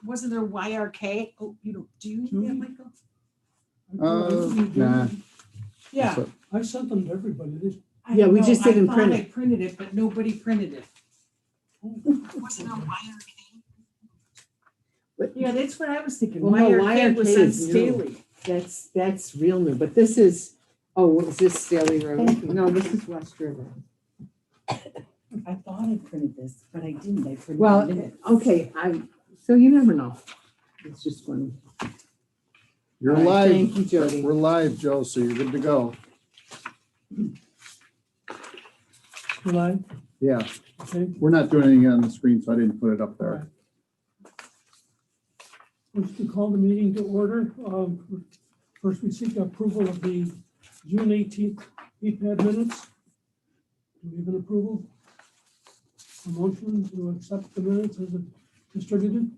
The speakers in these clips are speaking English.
wasn't there YRK? Oh, do you need that, Michael? Nah. Yeah. I sent them to everybody. Yeah, we just didn't print I it. printed it, but nobody printed it. Wasn't there YRK? But Yeah, that's what I was thinking. Well, no, YRK was YRK on is new. Staley. that's real new, but this is, is this Staley Road? No, this is West River. I thought I printed this, but I didn't. I printed Well, the minutes. okay, so you never know. It's just funny. You're All right, live. thank you, Jody. We're live, Joe, so you're good to go. July, Yeah, okay. we're not doing anything on the screen, so I didn't put it up there. Let's call the meeting to order. First, we seek approval of the June 18th EPAD minutes. Do we have an approval? A motion to accept the minutes as distributed?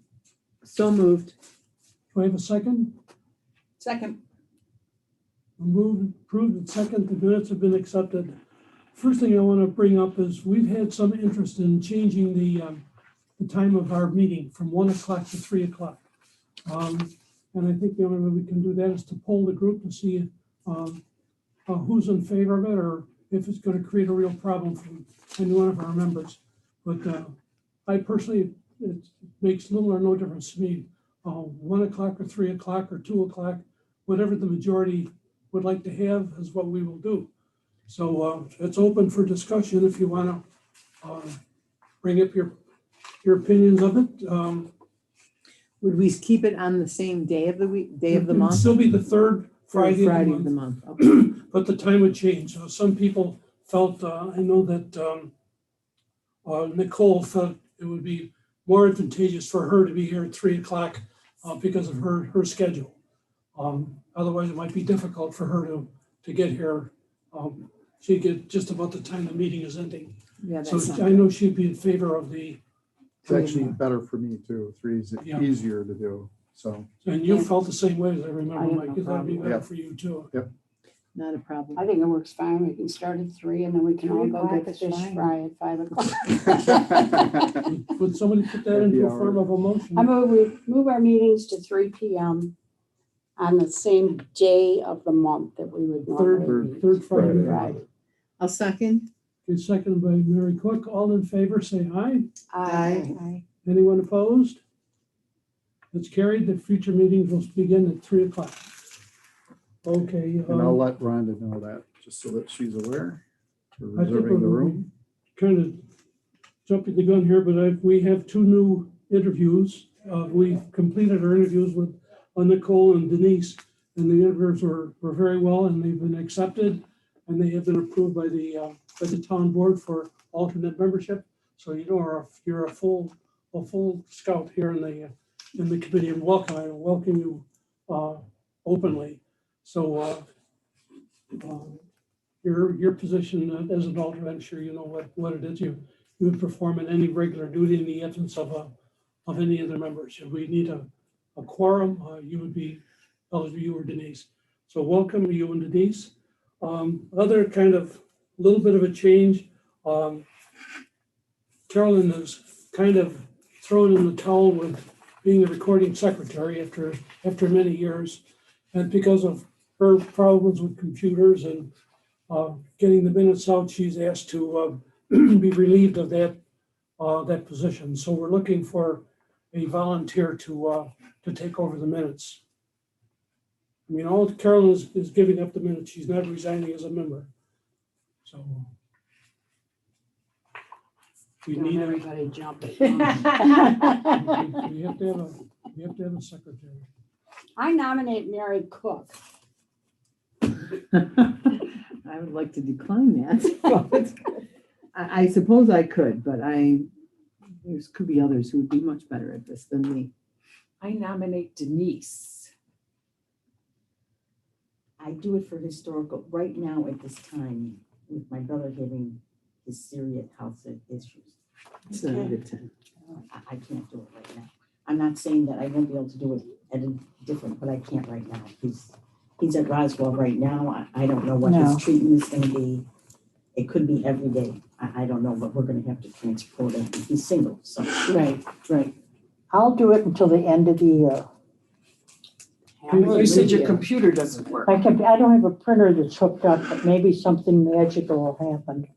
So moved. Do I have a second? Second. Moved, approved, and second, the minutes have been accepted. First thing I want to bring up is we've had some interest in changing the time of our meeting from 1 o'clock to 3 o'clock. And I think the only way we can do that is to poll the group to see who's in favor of it, or if it's going to create a real problem for any one of our members. But I personally, it makes little or no difference to me. 1 o'clock or 3 o'clock or 2 o'clock, whatever the majority would like to have is what we will do. So it's open for discussion if you want to bring up your opinions of it. Would we keep it on the same day of the week, day of the It would month? still be the third Friday of the month. Okay. but the time would change. So some people felt, I know that Nicole felt it would be more advantageous for her to be here at 3 o'clock because of her schedule. Otherwise, it might be difficult for her to get here. She'd get just about the time the meeting is ending. Yeah, So that's I know she'd be in favor of the, It's actually better for me too. 3 is Yeah. easier to do, so. and you felt the same way as I I remember, have Mike, no because that'd be problem. better Yeah. for you too. not a problem. I think it works fine. We can start at 3 and then we can all 3 go o'clock get the is fish fine. fry at 5 o'clock. Would somebody put that That'd be into a all form of a motion? I move our meetings to 3 p.m. on the same day of the month that we would normally meet. Third Friday. Right. I'll second. Okay, seconded by Mary Cook. All in favor, say aye. Aye. Anyone opposed? It's carried. The future meetings will begin at 3 o'clock. Okay. And I'll let Rhonda know that, just so that she's aware. We're I think reserving the room. kind of jumping the gun here, but we have 2 new interviews. We've completed our interviews with Nicole and Denise, and the interviews were very well, and they've been accepted, and they have been approved by the town board for alternate membership. So you're a full scout here in the committee, and I welcome you openly. So your position as an alternate, I'm sure you know what it is you would perform in any regular duty in the absence of any other members. If we need a quorum, you would be eligible, you or Denise. So welcome, you and Denise. Other kind of little bit of a change. Carolyn is kind of thrown in the towel with being the recording secretary after many years. And because of her problems with computers and getting the minutes out, she's asked to be relieved of that position. So we're looking for a volunteer to take over the minutes. I mean, all Carolyn is giving up the minutes. She's not resigning as a member. So we Don't need everybody jump it. we have to have a secretary. I nominate Mary Cook. I would like to decline that. but I suppose I could, but there could be others who would be much better at this than me. I nominate Denise. I do it for historical, right now at this time, with my brother having his serious health issues. It's not a good time. I can't do it right now. I'm not saying that I won't be able to do it at a different, but I can't right now. He's at Roswell right now. I don't know what No. his treatment is gonna be. It could be every day. I don't know, but we're gonna have to transport him. He's single, so. Right. I'll do it until the end of the year. You said your computer doesn't work. I don't have a printer that's hooked up, but maybe something magical will happen.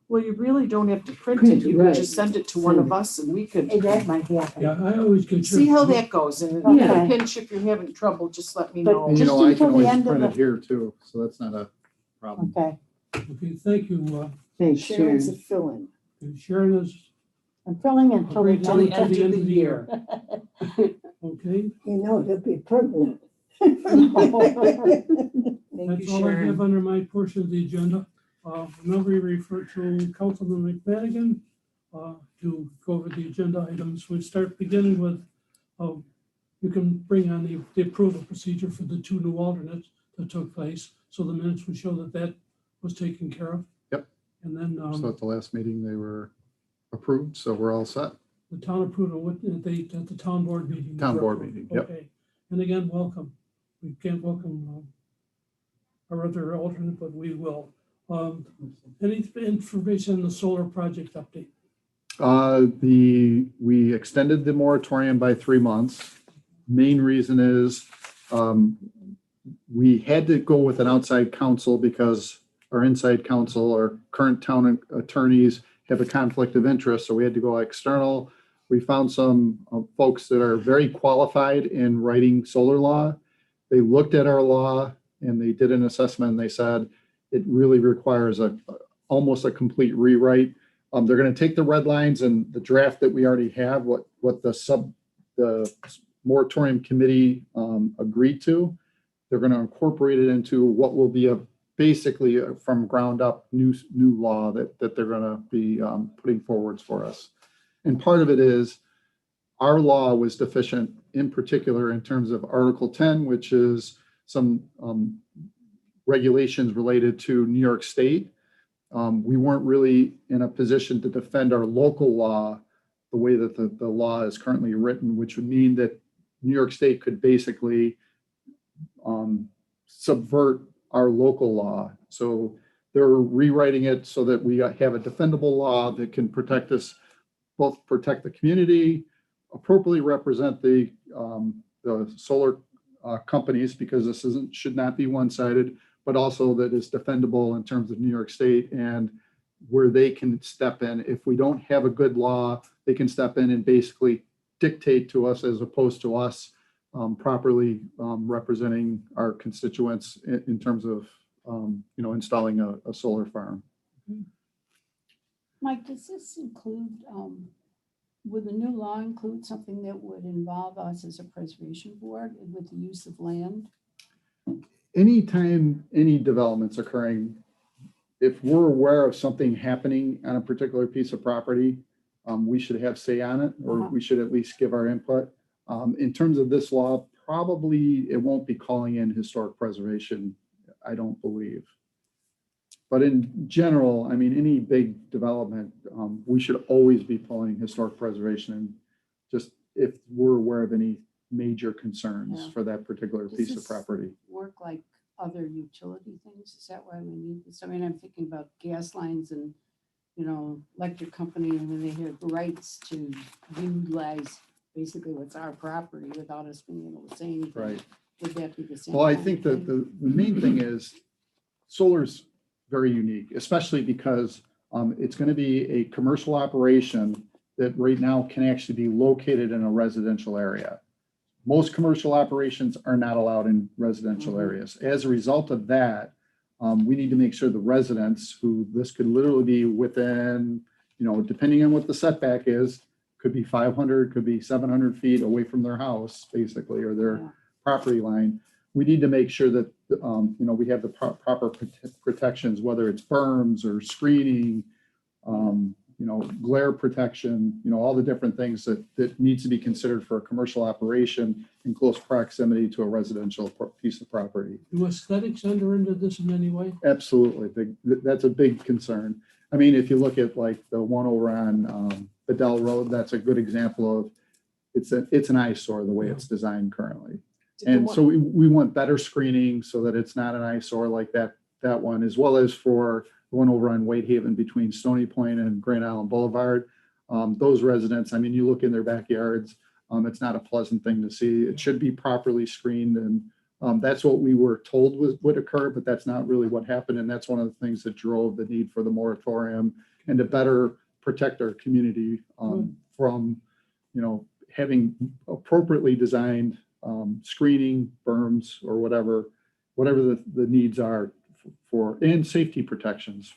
Well, you really don't have to print Print, it. You could right. just send it to one of us and we could Hey, that might happen. Yeah, I always get. see how that goes. And Okay. in a pinch, if you're having trouble, just let me But know. And you Just know, I until can the always end of print it the- here too, so that's not a problem. Okay, Okay, thank you. Thanks, Sharon. Sharon's a fill-in. Sharon is, I'm filling until the Agreed Till the end. end of the year. okay, You know, they'll be permanent. Thank you, that's all I have Sharon. under my portion of the agenda. Now we refer to Councilman McMadigan to go over the agenda items. We start beginning with, you can bring on the approval procedure for the 2 new alternates that took place. So the minutes would show that that was taken care of. Yep. And then So at the last meeting, they were approved, so we're all set. the town approval at the town board meeting. Town board meeting, yep. Okay, and again, welcome. We can't welcome our other alternate, but we will. Any information on the solar project update? We extended the moratorium by 3 months. Main reason is we had to go with an outside counsel because our inside counsel, our current town attorneys have a conflict of interest, so we had to go external. We found some folks that are very qualified in writing solar law. They looked at our law and they did an assessment and they said it really requires almost a complete rewrite. They're going to take the red lines and the draft that we already have, what the moratorium committee agreed to. They're going to incorporate it into what will be basically from ground up new law that they're going to be putting forwards for us. And part of it is our law was deficient in particular in terms of Article 10, which is some regulations related to New York State. We weren't really in a position to defend our local law the way that the law is currently written, which would mean that New York State could basically subvert our local law. So they're rewriting it so that we have a defendable law that can protect us, both protect the community, appropriately represent the solar companies, because this should not be one-sided, but also that is defendable in terms of New York State and where they can step in. If we don't have a good law, they can step in and basically dictate to us as opposed to us properly representing our constituents in terms of installing a solar farm. Mike, does this include, would the new law include something that would involve us as a preservation board with the use of land? Anytime any development's occurring, if we're aware of something happening on a particular piece of property, we should have say on it, or we should at least give our input. In terms of this law, probably it won't be calling in historic preservation, I don't believe. But in general, I mean, any big development, we should always be pulling historic preservation, and just if we're aware of any major concerns for that particular piece of property. Work like other utility things? Is that why we need this? I mean, I'm thinking about gas lines and, electric company, and then they have rights to utilize basically what's our property without us being able to say anything. Right. Would that be the same? Well, I kind think of that thing? the main thing is solar's very unique, especially because it's going to be a commercial operation that right now can actually be located in a residential area. Most commercial operations are not allowed in residential areas. As a result of that, we need to make sure the residents, who this could literally be within, depending on what the setback is, could be 500, could be 700 feet away from their house, basically, or their property line. We need to make sure that, we have the proper protections, whether it's berms or screening, glare protection, all the different things that needs to be considered for a commercial operation in close proximity to a residential piece of property. Do aesthetics enter into this in any way? Absolutely. That's a big concern. I mean, if you look at like the one over on Bedell Road, that's a good example of it's an eyesore the way it's designed currently. And so we want better screening so that it's not an eyesore like that one, as well as for the one over on Whitehaven between Stony Point and Grand Island Boulevard. Those residents, I mean, you look in their backyards, It's not a pleasant thing to see. It should be properly screened, and that's what we were told would occur, but that's not really what happened. And that's one of the things that drove the need for the moratorium and to better protect our community from, having appropriately designed screening, berms, or whatever the needs are for, and safety protections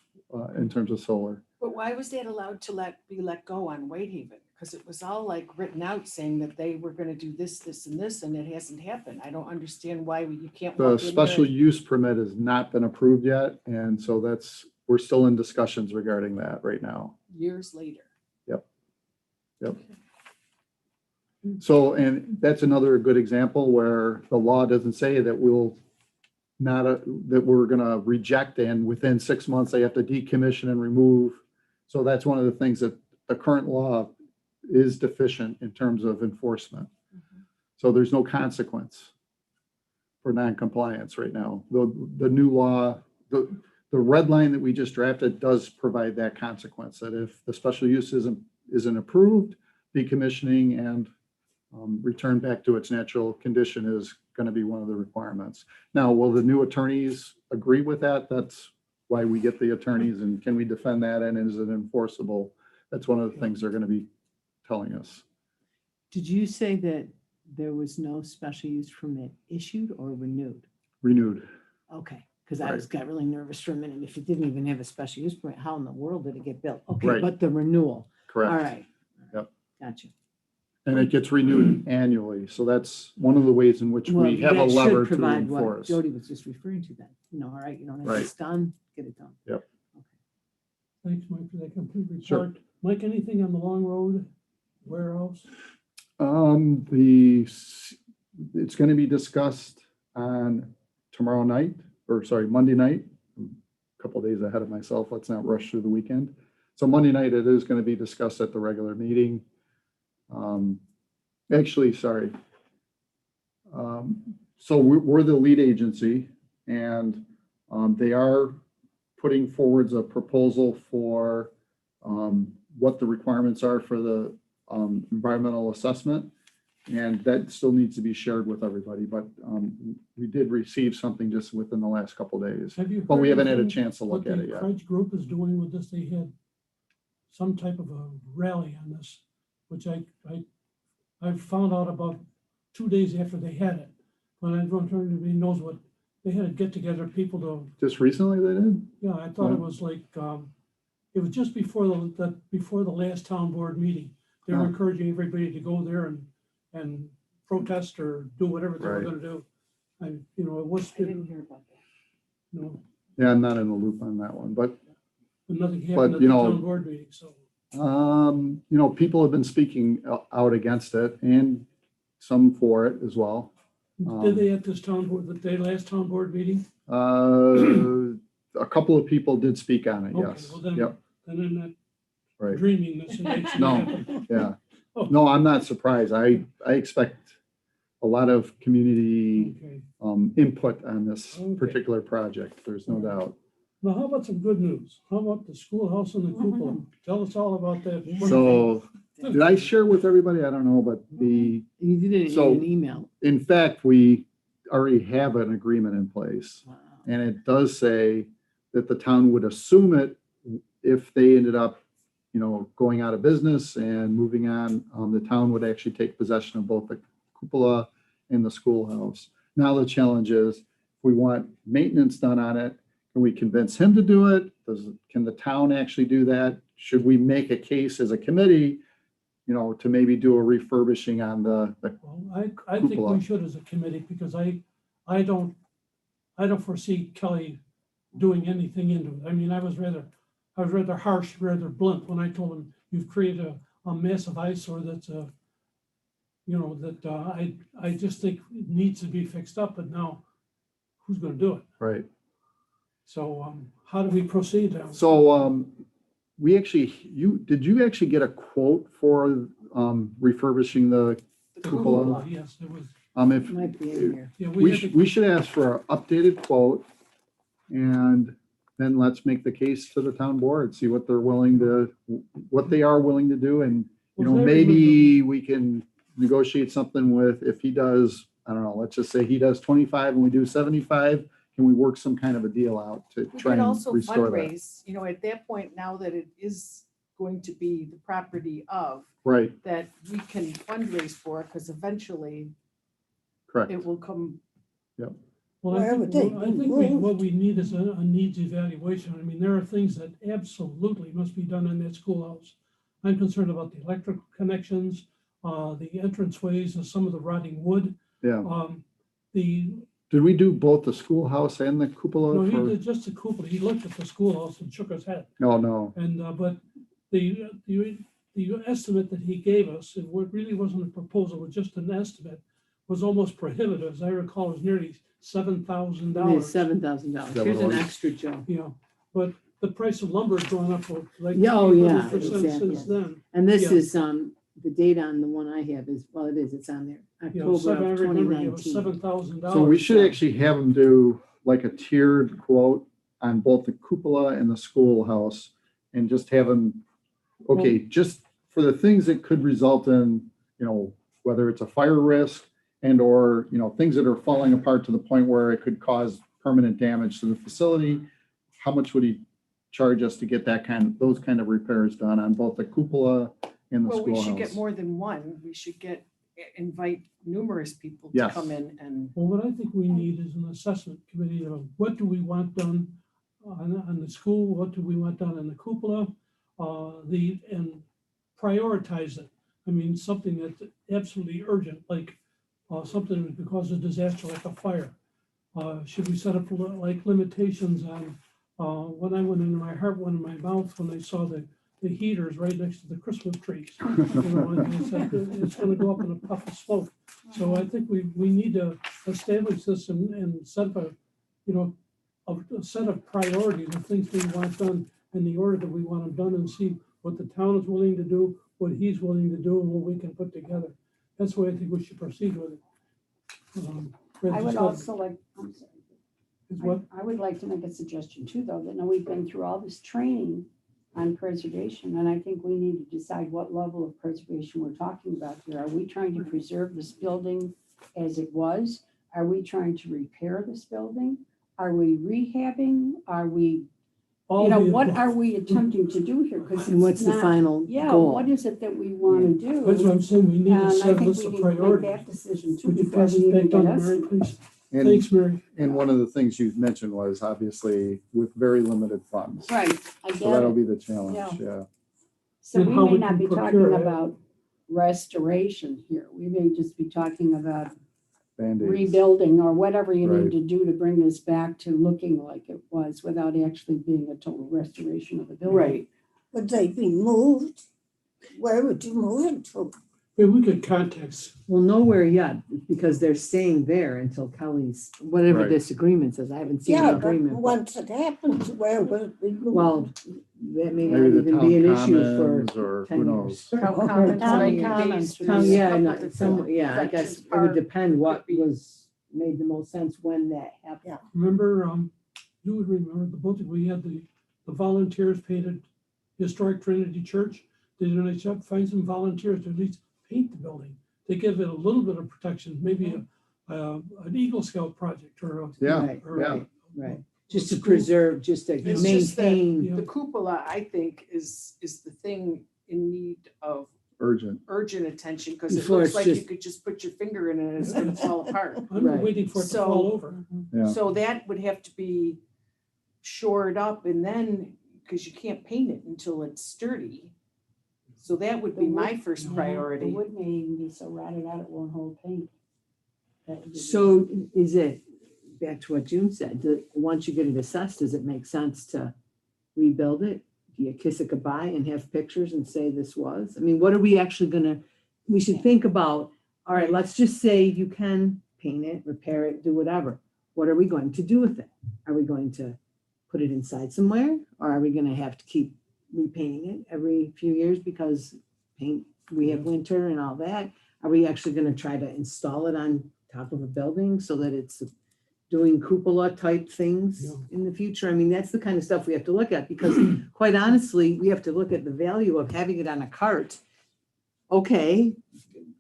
in terms of solar. But why was that allowed to be let go on Whitehaven? Because it was all like written out saying that they were gonna do this, this, and this, and it hasn't happened. I don't understand why you can't. The walk in special there. use permit has not been approved yet, and so we're still in discussions regarding that right now. Years later. Yep. So, and that's another good example where the law doesn't say that that we're gonna reject, and within 6 months they have to decommission and remove. So that's one of the things that the current law is deficient in terms of enforcement. So there's no consequence for non-compliance right now. The new law, the red line that we just drafted does provide that consequence, that if the special use isn't approved, decommissioning and return back to its natural condition is going to be one of the requirements. Now, will the new attorneys agree with that? That's why we get the attorneys, and can we defend that, and is it enforceable? That's one of the things they're going to be telling us. Did you say that there was no special use permit issued or renewed? Renewed. Okay, because I Right. got really nervous for a minute. If it didn't even have a special use permit, how in the world did it get built? Okay, Right. but the renewal. All Correct. right. Yep. Gotcha. And it gets renewed annually. So that's one of the ways in which we have a that should lever to provide what enforce. Jody was just referring to then. All right, if Right. it's done, get it done. Yep. Okay. Thanks, Mike, for that complete report. Sure. Mike, anything on the long road warehouse? It's going to be discussed on Monday night. A couple days ahead of myself. Let's not rush through the weekend. So Monday night, it is going to be discussed at the regular meeting. So we're the lead agency, and they are putting forwards a proposal for what the requirements are for the environmental assessment, and that still needs to be shared with everybody. But we did receive something just within the last couple of days, Have you but we heard haven't had a anything chance to look what at the it yet. Crunch Group is doing with this? They had some type of a rally on this, which I found out about 2 days after they had it. When I don't know if he knows what, they had to get together people to, Just recently they did? yeah, I thought Yeah. it was like, it was just before the last town board meeting. They were Oh. encouraging everybody to go there and protest or do whatever they were Right. gonna do. And, it was, I didn't hear about that. Yeah, I'm not in the loop on that one, but nothing happened at you the know, town board meeting, so. people have been speaking out against it, and some for it as well. Did they at this last town board meeting? A couple of people did speak on it, Okay, yes. well then- Yep, And I'm not right. dreaming this. and it should No. happen. Yeah. Oh. No, I'm not surprised. I expect a lot of community Okay. input on this Okay. particular project. There's no doubt. Now, how about some good news? How about the schoolhouse and the cupola? Mm-hmm. Tell us all about that. Yeah. So did I share with everybody? I don't know, but You did it So- in an email. in fact, we already have an agreement in place. Wow. And it does say that the town would assume it if they ended up, going out of business and moving on. The town would actually take possession of both the cupola and the schoolhouse. Now the challenge is, if we want maintenance done on it, can we convince him to do it? Can the town actually do that? Should we make a case as a committee, to maybe do a refurbishing on the Well, I think Cupola. we should as a committee, because I don't foresee Kelly doing anything into it. I mean, I was rather harsh, rather blunt when I told him, you've created a massive eyesore that's I just think it needs to be fixed up, but now who's gonna do it? right? So, how do we proceed now? So we actually, did you actually get a quote for refurbishing the cupola? Yes, it was, If Might be in here. yeah, we should ask for an updated quote, and then let's make the case to the town board, see what they are willing to do, and Was that maybe we can negotiate something with, if he does, I don't know, let's just say he does 25 and we do 75, can we work some kind of a deal out to We try could and also restore that? fundraise, at that point, now that it is going to be the property of, Right, that we can fundraise for, because eventually correct. it will come. Well, Where would they I think move? what we need is a needs evaluation. I mean, there are things that absolutely must be done in that schoolhouse. I'm concerned about the electrical connections, the entranceways and some of the rotting wood. Yeah. The, Did we do both the schoolhouse and the cupola? no, he for- did just the cupola. He looked at the schoolhouse and shook his head. No, no. And, but the estimate that he gave us, it really wasn't a proposal, it was just an estimate, was almost prohibitive. As I recall, it was nearly $7,000. It's $7,000. that Here's what it an was? extra, Joe. But the price of lumber has gone up like Yeah, oh, yeah, 800% exactly. since then. And this Yeah. is, the date on the one I have is, well, it is, it's on there, October I of remember it was 2019. $7,000. So we should actually have them do like a tiered quote on both the cupola and the schoolhouse and just have them, okay, just for the things that could result in, whether it's a fire risk and or, things that are falling apart to the point where it could cause permanent damage to the facility, how much would he charge us to get those kind of repairs done on both the cupola and the Well, we should get schoolhouse? more than one. We should invite numerous people to Yes. come in and. Well, what I think we need is an assessment committee of what do we want done on the school, what do we want done on the cupola, and prioritize it. I mean, something that's absolutely urgent, like something that could cause a disaster like a fire. Should we set up like limitations on, when I went into my heart, went in my mouth when I saw the heaters right next to the Christmas trees. And I said, it's gonna go up in a puff of smoke. So I think we need to establish this and set up a set of priorities of things we want done in the order that we want them done and see what the town is willing to do, what he's willing to do, and what we can put together. That's the way I think we should proceed with it. I would also like, I'm sorry. Is what? I would like to make a suggestion too, though, that now we've been through all this training on preservation, and I think we need to decide what level of preservation we're talking about here. Are we trying to preserve this building as it was? Are we trying to repair this building? Are we rehabbing? Are we, what are we attempting to do here? Because And what's the final Yeah, goal? what is it that we want to do? That's what I'm saying, we need And to I set a think list we of need to make priorities. that decision too Would you before pass we it even back down get to Mary, us. please? And, Thanks, Mary. and one of the things you mentioned was obviously with very limited funds. Right, I So get that'll it. be the challenge, Yeah. yeah. So And we how may we not can be procure talking it. about restoration here. We may just be talking about Band-Aids. rebuilding or whatever you Right. need to do to bring this back to looking like it was without actually being a total restoration of the building. Would they be moved? Where would you move it to? Yeah, we could context. Well, nowhere yet, because they're staying there until Kelly's, whatever Right. this agreement says. I haven't seen Yeah, the but agreement. but- once it happens, where will it be moved? Well, that may not Maybe the even be an town issue for commons or 10 who years. knows? Town Oh, commons, town like commons. Bay Town, Street, yeah, stuff not like some, that. yeah, I Fletcher's guess it would Park depend what could be- made the most sense when that happened. Remember, you would remember the building, we had the volunteers painted historic Trinity Church. They did a nice job, find some volunteers to at least paint the building. They give it a little bit of protection, maybe an Eagle Scout project or a. Yeah, Right, or a- right, right. Just to school. preserve, just to It's just that- maintain. The cupola, I think, is the thing in need of Urgent. urgent attention, because it Before looks it's like you just- could just put your finger in it and it's gonna fall apart. I'm Right. waiting for it to So- fall over. Yeah. So that would have to be shored up and then, because you can't paint it until it's sturdy. So that would be my first The priority. wood may even be so rotted out it won't hold paint. That would be- So is it, back to what June said, once you get it assessed, does it make sense to rebuild it? Do you kiss it goodbye and have pictures and say this was? I mean, what are we actually gonna, we should think about, all right, let's just say you can paint it, repair it, do whatever. What are we going to do with it? Are we going to put it inside somewhere? Or are we gonna have to keep repainting it every few years because we have winter and all that? Are we actually gonna try to install it on top of a building so that it's doing cupola type things Yeah. in the future? I mean, that's the kind of stuff we have to look at, because quite honestly, we have to look at the value of having it on a cart. Okay,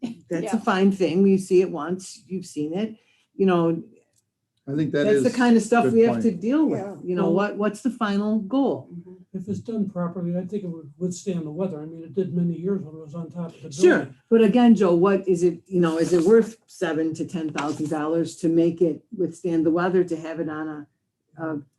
That's a Yeah. fine thing. We see it once, you've seen it, you know, I think that that's is. the kind of stuff good we have point. to deal with. Yeah. You know, what's the final goal? If it's done properly, I think it would withstand the weather. I mean, it did many years when it was on top of the Sure, building. but again, Joe, what is it, you know, is it worth $7,000 to $10,000 to make it withstand the weather, to have it on a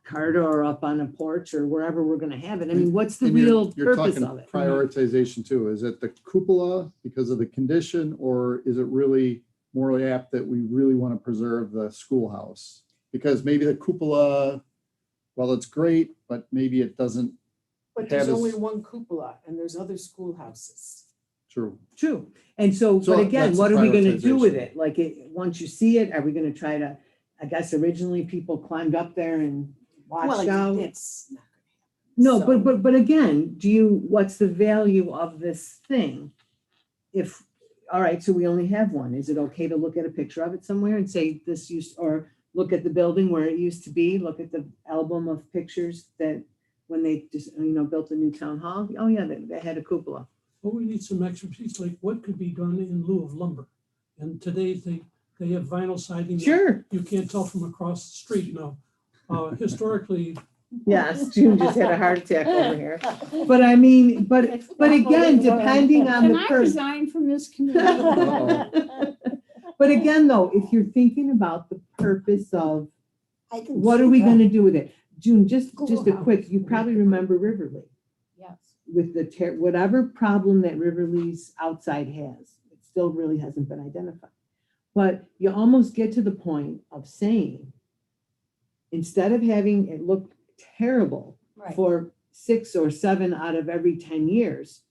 cart or up on a porch or wherever we're gonna have it? I mean, what's the And you're- real you're purpose talking of it? Prioritization too. Is it the cupola because of the condition, or is it really more apt that we really want to preserve the schoolhouse? Because maybe the cupola, well, it's great, but maybe it doesn't. But there's Have only us- one cupola and there's other schoolhouses. True. True, and so, So but again, that's what are we gonna do with prioritization. it? Like, once you see it, are we gonna try to, I guess originally people climbed up there and watched out. It's not No, So- but again, what's the value of this thing? If, all right, so we only have one, is it okay to look at a picture of it somewhere and say this used, or look at the building where it used to be, look at the album of pictures that when they just, built a new town hall? Oh yeah, they had a cupola. But we need some expertise, like what could be done in lieu of lumber? And today they have vinyl siding. that Sure, You can't tell from across the street now. Historically, yes, June just had a heart attack over here. But I mean, but again, depending on Can the I person. resign from this committee? But again, though, if you're thinking about the purpose of I can what are see we that. gonna do with it? June, just a Schoolhouse. quick, you probably remember Riverly Yes. with the whatever problem that Riverly's outside has. It still really hasn't been identified. But you almost get to the point of saying, instead of having it look terrible Right. for 6 or 7 out of every 10 years,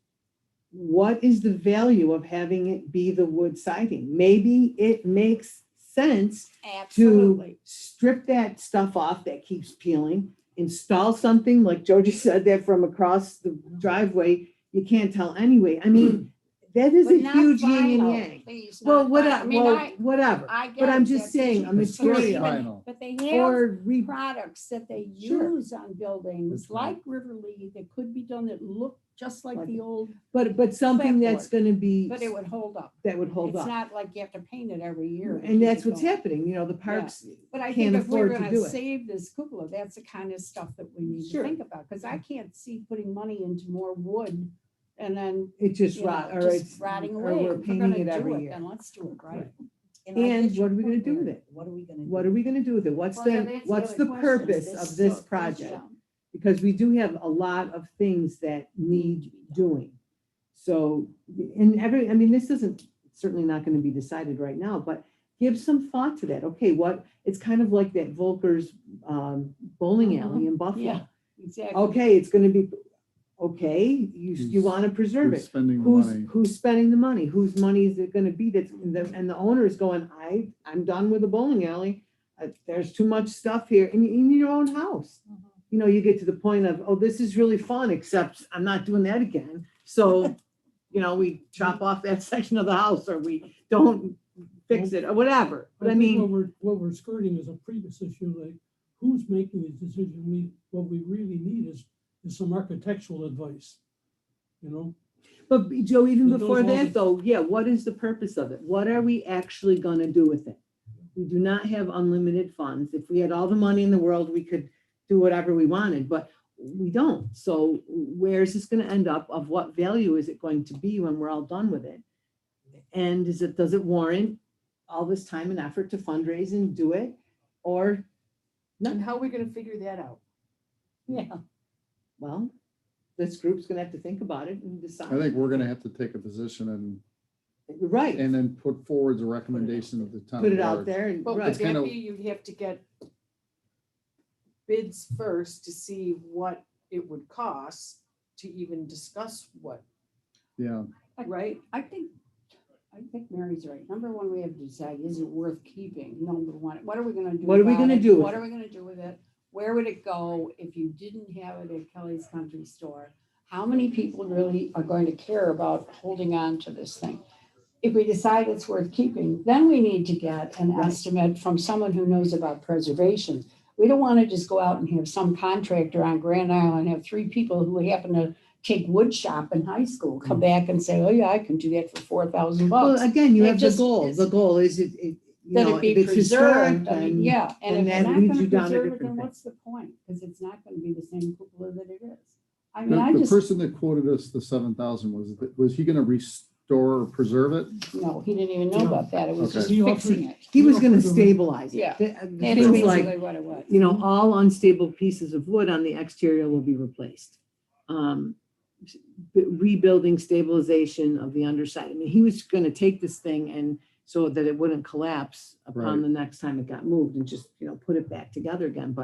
what is the value of having it be the wood siding? Maybe it makes sense to Absolutely. strip that stuff off that keeps peeling, install something like Georgie said, that from across the driveway, you can't tell anyway. I mean, that is But a not huge yin and vinyl, yang. please, Well, not whatever, vinyl. I mean, whatever. I get But I'm it, just that's saying, cheap, a but so material even- Vinyl. But they have or products that they Sure. use on buildings, That's right. like Riverly, that could be done that look just like Like- the old, but something that's Clapboard. gonna be, but it would hold up. that would hold It's up. not like you have to paint it every year. to And keep that's it what's going. happening, the parks, But I can't think if we're afford to gonna do it. save this cupola, that's the kind of stuff that we need to Sure. think about, because I can't see putting money into more wood and then, it just you know, rot, or just it's, rotting or away. we're If we're painting gonna it do every it, year. then let's do it right. I And get your what are we gonna point, do with Mary. it? What are we gonna do? What are we gonna do with it? What's Well, that the, answers what's other the questions. purpose of this so- project? yeah. Because we do have a lot of things that need doing. So, I mean, this isn't, certainly not gonna be decided right now, but give some thought to that. Okay, it's kind of like that Volker's bowling alley in Buffalo. Yeah, exactly. Okay, it's gonna be, okay, you wanna preserve Who's it. spending the money? Who's spending the money? Whose money is it gonna be that's, and the owner is going, I'm done with the bowling alley. There's too much stuff here in your own house. You get to the point of, oh, this is really fun, except I'm not doing that again. So, we chop off that section of the house, or we don't fix it or whatever. But I think mean, what we're skirting is a previous issue, like who's making these decisions? What we really need is some architectural advice, but Joe, even But those before all that the- though, yeah, what is the purpose of it? What are we actually gonna do with it? We do not have unlimited funds. If we had all the money in the world, we could do whatever we wanted, but we don't. So where is this gonna end up? Of what value is it going to be when we're all done with it? And does it warrant all this time and effort to fundraise and do it? Or, And how are we gonna figure that out? Yeah. well, this group's gonna have to think about it and decide. I think we're gonna have to take a position Right, and then put forward a recommendation of the town. put it out board. there and, But would right. kind that of- be, you'd have to get bids first to see what it would cost to even discuss what, Yeah, right? I think Mary's right. Number one, we have to decide, is it worth keeping? Number one, what are we gonna do? What are we about gonna it? do with What it? are we gonna do with it? Where would it go if you didn't have it at Kelly's Country Store? How many people really are going to care about holding on to this thing? If we decide it's worth keeping, then we need to get an Right. estimate from someone who knows about preservation. We don't want to just go out and have some contractor on Grand Island, have 3 people who happen to take wood shop in high school, come back and say, oh yeah, I can do that for $4,000 Well, again, you It have the just goal. is- The goal is you that know, it be if it's historic, preserved. I mean, then yeah, and then if that we're not leads gonna you down a preserve it, different then path. what's the point? Because it's not gonna be the same cupola that it is. I mean, I The just, person that quoted us the 7,000 was he gonna restore or preserve it? no, he didn't even know No. about that. It was Okay. just He fixing it. He was gonna offered to- stabilize it. Yeah. Th- That's Things like, basically what it was. you know, all unstable pieces of wood on the exterior will be replaced. Rebuilding stabilization of the underside. I mean, he was gonna take this thing and so that it wouldn't collapse upon Right. the next time it got moved and just, you know, put it back together again,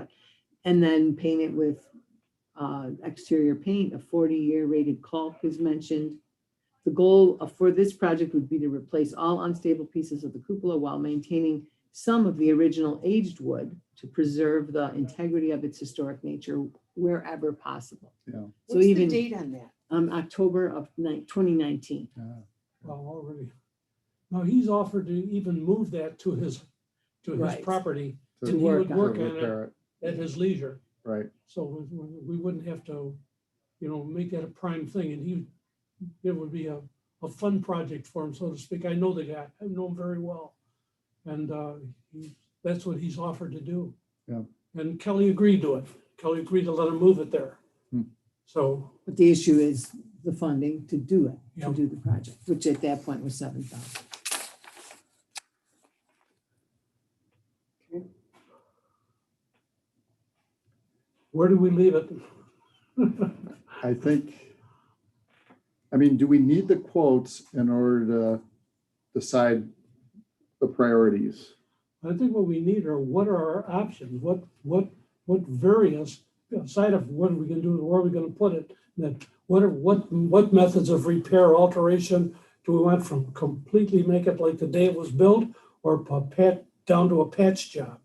and then paint it with exterior paint, a 40-year rated caulk is mentioned. The goal for this project would be to replace all unstable pieces of the cupola while maintaining some of the original aged wood to preserve the integrity of its historic nature wherever possible. Yeah. So What's the even date on that? October of 2019. Yeah. Well, already. Now, he's offered to even move that to his Right. property, To and he work would on work to on it repair it. at his leisure. Right. So we wouldn't have to, you know, make that a prime thing, and it would be a fun project for him, so to speak. I know the guy, I know him very well. And that's what he's offered to do. Yeah. And Kelly agreed to it. Kelly agreed to let him move it there. Hmm. So, But the issue is the funding to do it, Yeah. to do the project, which at that point was 7,000. where do we leave it? I think, I mean, do we need the quotes in order to decide the priorities? I think what we need are, what are our options? What various, aside of what are we gonna do, where are we gonna put it? That what methods of repair, alteration do we want, from completely make it like the day it was built, or down to a patch job?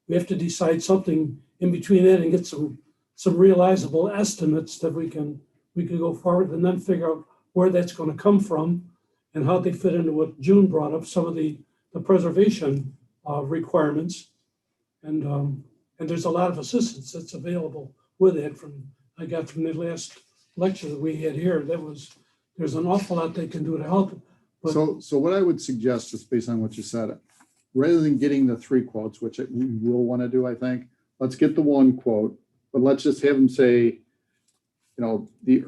We have to decide something in between that and get some realizable estimates that we can go forward, and then figure out where that's gonna come from and how they fit into what June brought up, some of the preservation requirements. And there's a lot of assistance that's available with it I got from the last lecture that we had here. There's an awful lot they can do to help. But So what I would suggest, just based on what you said, rather than getting the 3 quotes, which we will want to do, I think, let's get the 1 quote, but let's just have them say, you know, the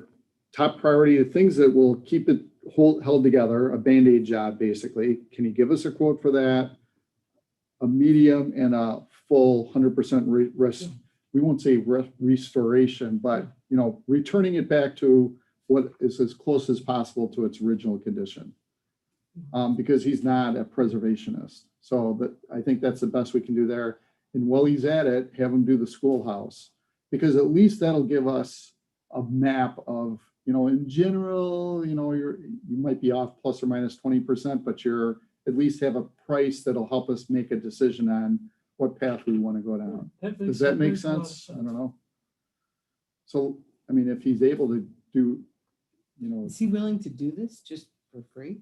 top priority, the things that will keep it held together, a Band-Aid job, basically. Can you give us a quote for that? A medium and a full 100% we won't say restoration, but, you know, returning it back to what is as close as possible to its original condition. Because he's not a preservationist. So I think that's the best we can do there. And while he's at it, have him do the schoolhouse, because at least that'll give us a map of, you know, in general, you know, you might be off plus or minus 20%, but you're at least have a price that'll help us make a decision on what path we want to go down. Does that make makes a lot of sense? I don't know. So, I mean, if he's able to do, you know, Is he willing to do this just for free?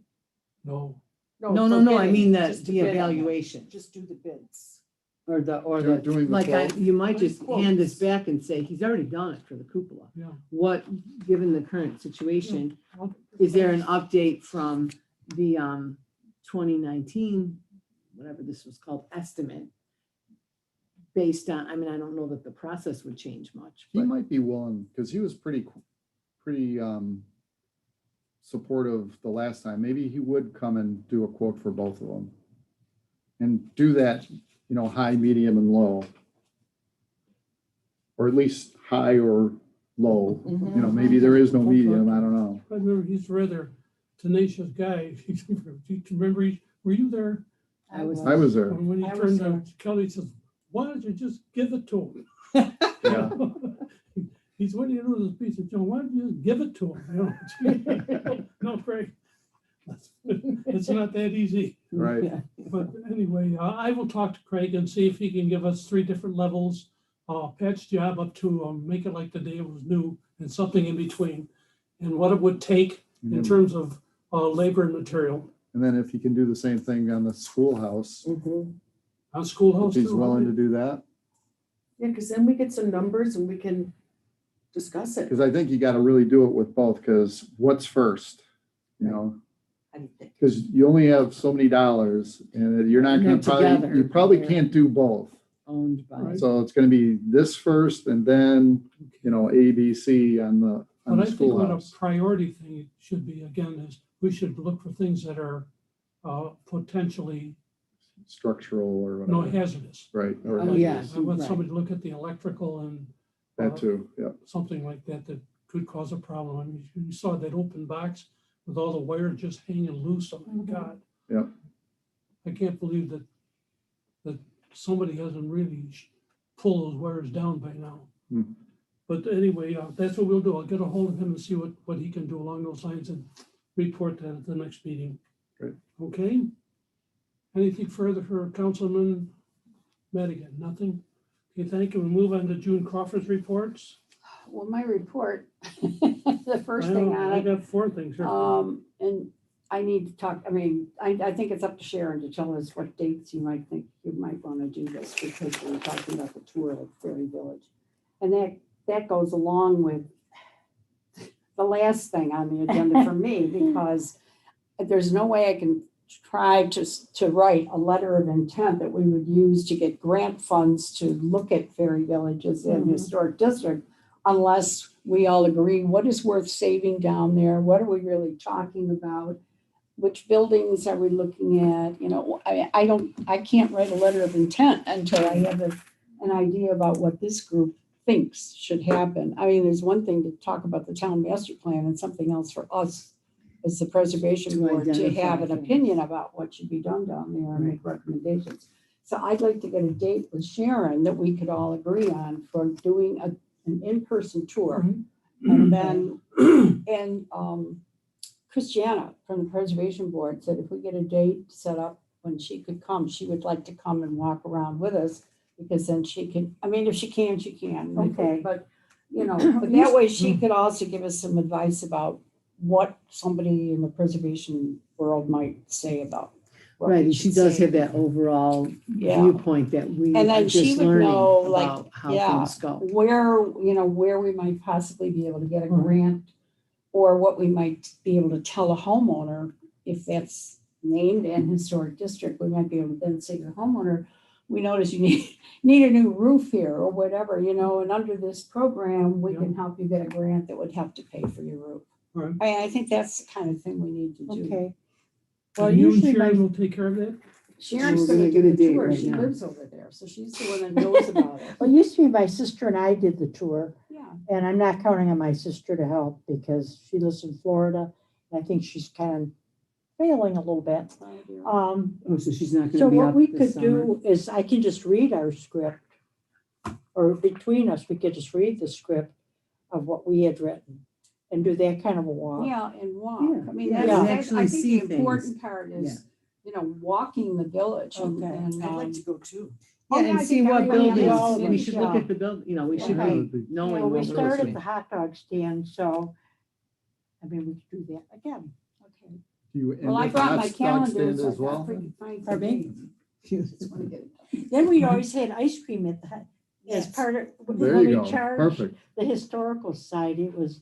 no, No, for I bidding, mean just to the bid on it. evaluation Just do the bids. or Doing the like quote. you might Doing just hand this quotes. back and say, he's already done it for the cupola. yeah. What, given the current situation, is there an update from the 2019, whatever this was called, estimate? Based on, I mean, I don't know that the process would change much, he but might be willing, because he was pretty supportive the last time. Maybe he would come and do a quote for both of them. And do that, you know, high, medium, and low. Or at least high or low. You know, maybe there is no medium, I don't know. I remember he's a rather tenacious guy. Do you remember, were you there? I was I was there. When he I was turned there. to Kelly, he says, why don't you just give it to him? Yeah. He's, what do you do with this piece of junk? Why don't you just give it to him? You know, no, Craig, it's not that easy. Right. Yeah. But anyway, I will talk to Craig and see if he can give us 3 different levels, patch job up to make it like the day it was new, and something in between, and what it would take in terms of labor and material. And then if he can do the same thing on the schoolhouse, On schoolhouse if he's too. willing to do that. Yeah, because then we get some numbers and we can discuss it. Because I think you got to really do it with both, because what's first? You know, How do you think? because you only have so many dollars and you're not And going they're to probably, together. you probably They're- can't do both. Owned by. So it's going to be this first and then, you know, A, B, C on the But I think what a schoolhouse. priority thing should be, again, is we should look for things that are potentially Structural or no whatever. hazardous. Right. Or I yeah. want right. somebody to look at the electrical and that too. Yeah. something like that that could cause a problem. I mean, you saw that open box with all the wire just hanging loose. Oh my Mhm. God. Yeah. I can't believe that somebody hasn't really pulled those wires down by now. Hmm. But anyway, that's what we'll do. I'll get a hold of him and see what he can do along those lines and report that at the next meeting. Great. Okay? Anything further for Councilman Madigan? Nothing? Okay, thank you. We move on to June Crawford's reports. Well, my report, the first thing on I it, got 4 things here. and I need to talk, I mean, I think it's up to Sharon to tell us what dates you might think you might want to do this, because we're talking about the tour of Ferry Village. And that goes along with the last thing on the agenda for me, because there's no way I can try to write a letter of intent that we would use to get grant funds to look at Ferry Villages and historic district, unless we all agree what is worth saving down there, what are we really talking about, which buildings are we looking at, you know, I can't write a letter of intent until I have an idea about what this group thinks should happen. I mean, there's one thing to talk about the town master plan and something else for us as the preservation To board to identify have an things. opinion about what should be done down there and make recommendations. So I'd like to get a date with Sharon that we could all agree on for doing an in-person tour. And then, and Christiana from the preservation board said if we get a date set up when she could come, she would like to come and walk around with us, because then she can, I mean, if she can, she can. Okay. But, you know, but that way she could also give us some advice about what somebody in the preservation world might say about. what we Right, and she should does say. have that overall Yeah. viewpoint that we And are then she just would learning know, like, about how yeah, things go. where we might possibly be able to get a grant, or what we might be able to tell a homeowner, if that's named in historic district, we might be able to then say to the homeowner, we notice you need a new roof here or whatever, you know, and under this program, we can help you get a grant that would help to pay for your roof. Right. I think that's the kind of thing we need to do. Okay. Well, Well, you and usually Sharon my, will take care of that? Sharon's We're gonna gonna do get a the date tour, right she now. lives over there, so she's the one that knows about it. well, used to be my sister and I did the tour, Yeah, and I'm not counting on my sister to help because she lives in Florida. And I think she's kind of failing a little bit. so I do. Oh, so she's not So gonna be what up we this could summer? do is I can just read our script, or between us, we could just read the script of what we had written and do that kind of a walk. Yeah, and walk. Yeah, I mean, yeah, that's, and I actually think see the important things. part Yeah. is, you know, walking the village and, Okay. and, I'd like to go too. Oh, Yeah, yeah, and I see think what everybody on the buildings, all of we us, should yeah. look at the build, you know, we should Right. be knowing Well, what we we're start looking at at. the hot dog stand, so, I mean, we could do that again. okay. You Well, I end brought at my hot dog calendar, stand so I as well? thought we could find some Pardon me? dates. Just wanna get it done. Then we always had ice cream at the, as Yes. part of, There when you we go. charged Perfect. the historical society, it was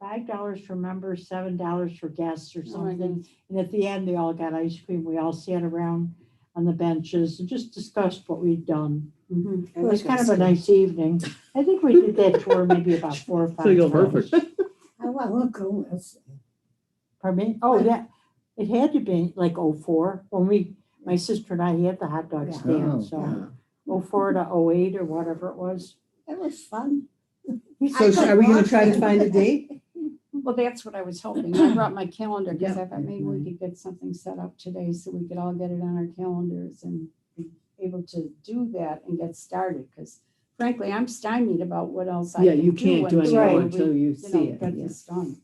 $5 for members, $7 for guests or Oh my something. goodness. And at the end, they all got ice cream. We all sat around on the benches and just discussed what we'd done. Mhm. It was kind of a nice evening. I think we did that tour maybe about 4 or 5 So you'll- times. Perfect. I want to go. Pardon me? Oh, that, it had to be like '04 when my sister and I had the hot dog Oh, stand, so '04 to '08 or whatever it was. It was fun. So are we gonna try to find a date? Well, that's what I was hoping. I brought my calendar because I Yeah, thought maybe we could get something set up today so we could all get it on our calendars and be able to do that and get started. Because frankly, I'm stymied about what else I Yeah, can do. you can't do any Right. more we, until you see it. get yeah. this done.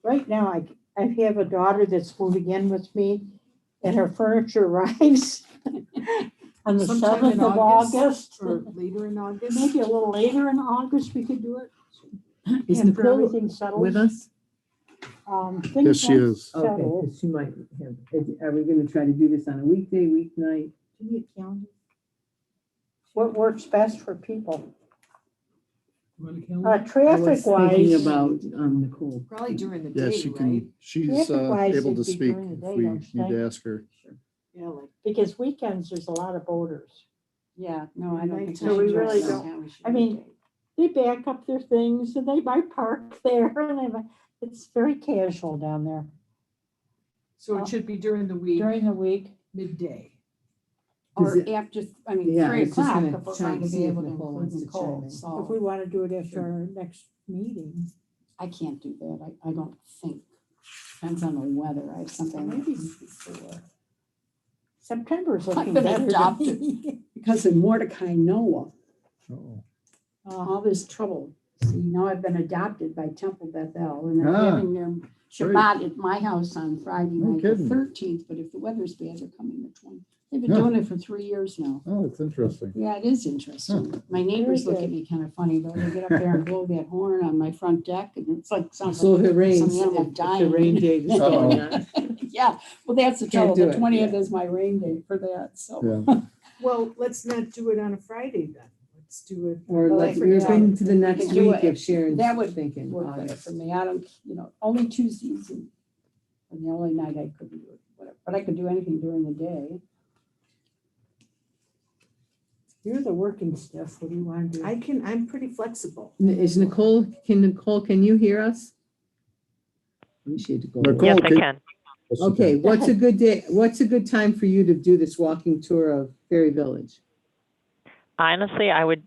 Right now, I have a daughter that's moving in with me, and her furniture arrives on the Sometime in 7th of August. Or later in August. Maybe a little later in August, we could do it. Is After Nicole everything settles. with us? Yes, Things she might is. Okay, settle. because she might have, are we gonna try to do this on a weekday, weeknight? What works best for people? You want a calendar? I was Traffic thinking wise, about, Nicole. I was Probably thinking about Nicole. Probably during the Yeah, day, she right? can, she's Traffic-wise, able to it'd be speak during the if day, we don't you need to think? ask her. Yeah, like, because weekends, there's a lot of boaters. Yeah, no, I don't think. So we should do it really on don't- that. We should I do mean, it. They back up their things and they might park there and it's very casual down there so it should be during the week, during the week. midday. Or Is it- after, I mean, Yeah, I 3 was just o'clock, gonna if we're try going and to see be if able to Nicole include wants to chime Nicole, in. If so we want to do it after our next meeting. I can't do that. I don't think. Depends on the weather. I have something Maybe. before. September's I've looking been better. to adopted. me. Because of Mordecai Noah, Oh. all this trouble. See, now I've been adopted by Temple Bethel and they're Ah, having their Shabbat at my house on Friday No night, the kidding. 13th, but if the weather's bad, they're coming the 20th. They've been Huh. doing it for 3 years now. Oh, it's interesting. Yeah, it is interesting. My neighbors look at me kind of funny, though. They get up there and blow that horn on my front deck and it's like, sounds So like if it rains, some animal if the dying. rain date is going on. Yeah, well, that's the Can't trouble. do The it, 20th yeah. is my rain date for that, so. Yeah. Well, let's not do it on a Friday then. Let's do it. Or Well, like, I we're forget. going to the next can do week it. if Sharon's That would thinking Work better August. for me. I don't, only Tuesdays and the only night I couldn't do it, whatever. But I could do anything during the day. You're the working stuff. What do you want to do? I'm pretty flexible. Is Nicole, can you hear us? Maybe she had to go. Nicole, Yes, I can- can. Okay, what's a good day, what's a good time for you to do this walking tour of Ferry Village? Honestly, I would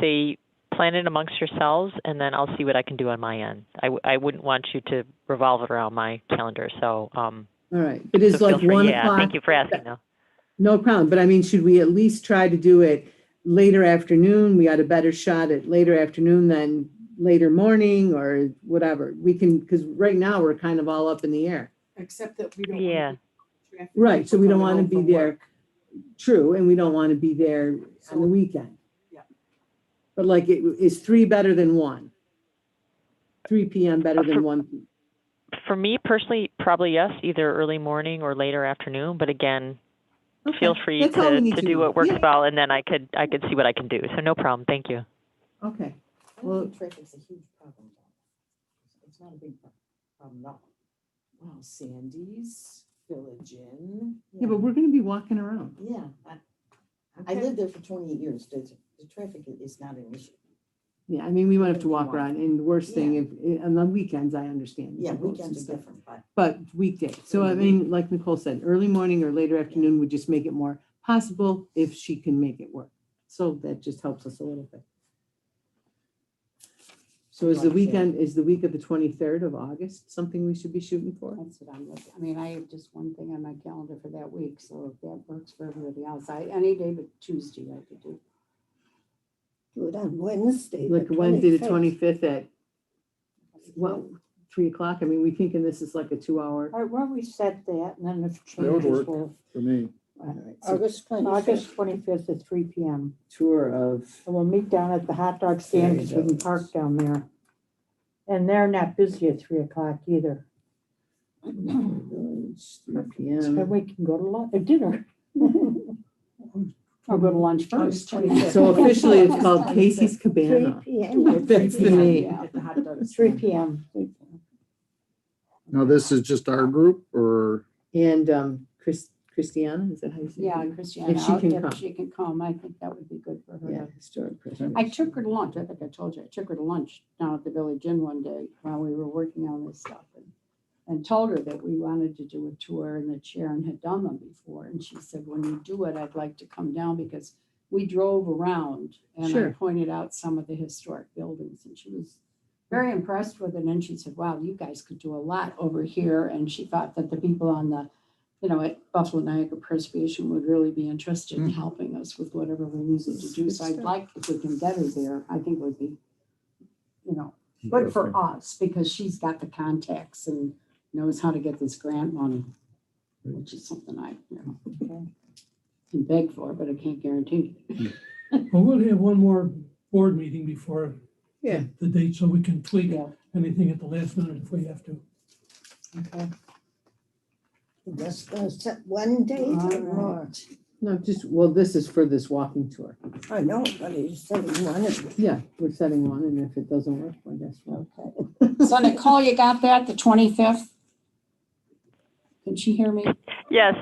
say plan it amongst yourselves, and then I'll see what I can do on my end. I wouldn't want you to revolve it around my calendar. So, All right, but it's so feel like free. 1 Yeah, o'clock. thank you for asking, though. No problem, but I mean, should we at least try to do it later afternoon? We got a better shot at later afternoon than later morning or whatever. We can, because right now we're kind of all up in the air. Except that we don't. Yeah. Right, so we don't want to People be coming home there. True, and we don't want to be there on the weekend. Yeah. But like, is 3 better than 1? 3 p.m. better than 1 p.m.? For me personally, probably yes, either early morning or later afternoon. But again, feel Okay, free that's all we to need do know. what works Yeah, well, and then I could see what I can do. So no problem. Thank you. Okay, I don't think traffic's a huge problem, though. It's not a big problem, no. Wow, Sandy's, Village Inn. yeah, but we're going to be walking around. Yeah, I lived there for 28 years. The traffic is not an issue. Yeah, I mean, we might have to walk Yeah. around, and the worst thing, if, on the weekends, I understand. Yeah, boats and weekends are stuff. different, but But weekdays, so I mean, like Nicole said, early morning or later afternoon would just make it more possible if she can make it work. So that just helps us a little bit. So is the weekend, is the week of the 23rd of August something we should be shooting for? That's what I'm looking. I mean, I have just one thing on my calendar for that week, so if that works for everybody else, any day but Tuesday I could do. Do it on Wednesday. Like Wednesday, the 25th at, well, 3 o'clock? I mean, we thinking this is like a 2-hour. All right, why don't we set that and then if That would changes work. will. For me. So August 25th at 3 p.m. tour of And we'll meet down at the hot dog stand because we can park down there. And they're not busy at 3 o'clock either. Village, 3 And p.m. we can go to lunch, dinner. I'll go to lunch first. So officially it's called Casey's 3 Cabana. p.m. That's the name. Yeah. At the hot dog 3 stand. p.m. Now, this is just our group or, And Christiana, is that how you say it? Yeah, Christiana, If she can come. if she can come, I think that would be good for her. Yeah, historic preservation. I took her to lunch. I think I told you, I took her to lunch down at the Village Inn one day while we were working on this stuff and told her that we wanted to do a tour and that Sharon had done them before. And she said, when you do it, I'd like to come down because we drove around and I Sure. pointed out some of the historic buildings and she was very impressed with it. And she said, wow, you guys could do a lot over here. And she thought that the people on the at Buffalo Niagara Preservation would really be interested in helping us with whatever we needed to do. So I'd like, if we can get her there, I think it would be, good for us because she's got the contacts and knows how to get this grant money, which is something I, can beg for, but I can't guarantee. Well, we'll have one more board meeting before Yeah. the date, so we can tweak Yeah. anything at the last minute if we have to. Okay. Just set one day All for right. March. No, just, well, this is for this walking tour. I know, but you said you wanted. Yeah, we're setting one, and if it doesn't work, I guess we'll. Okay. So Nicole, you got that, the 25th? Can she hear me? Yes,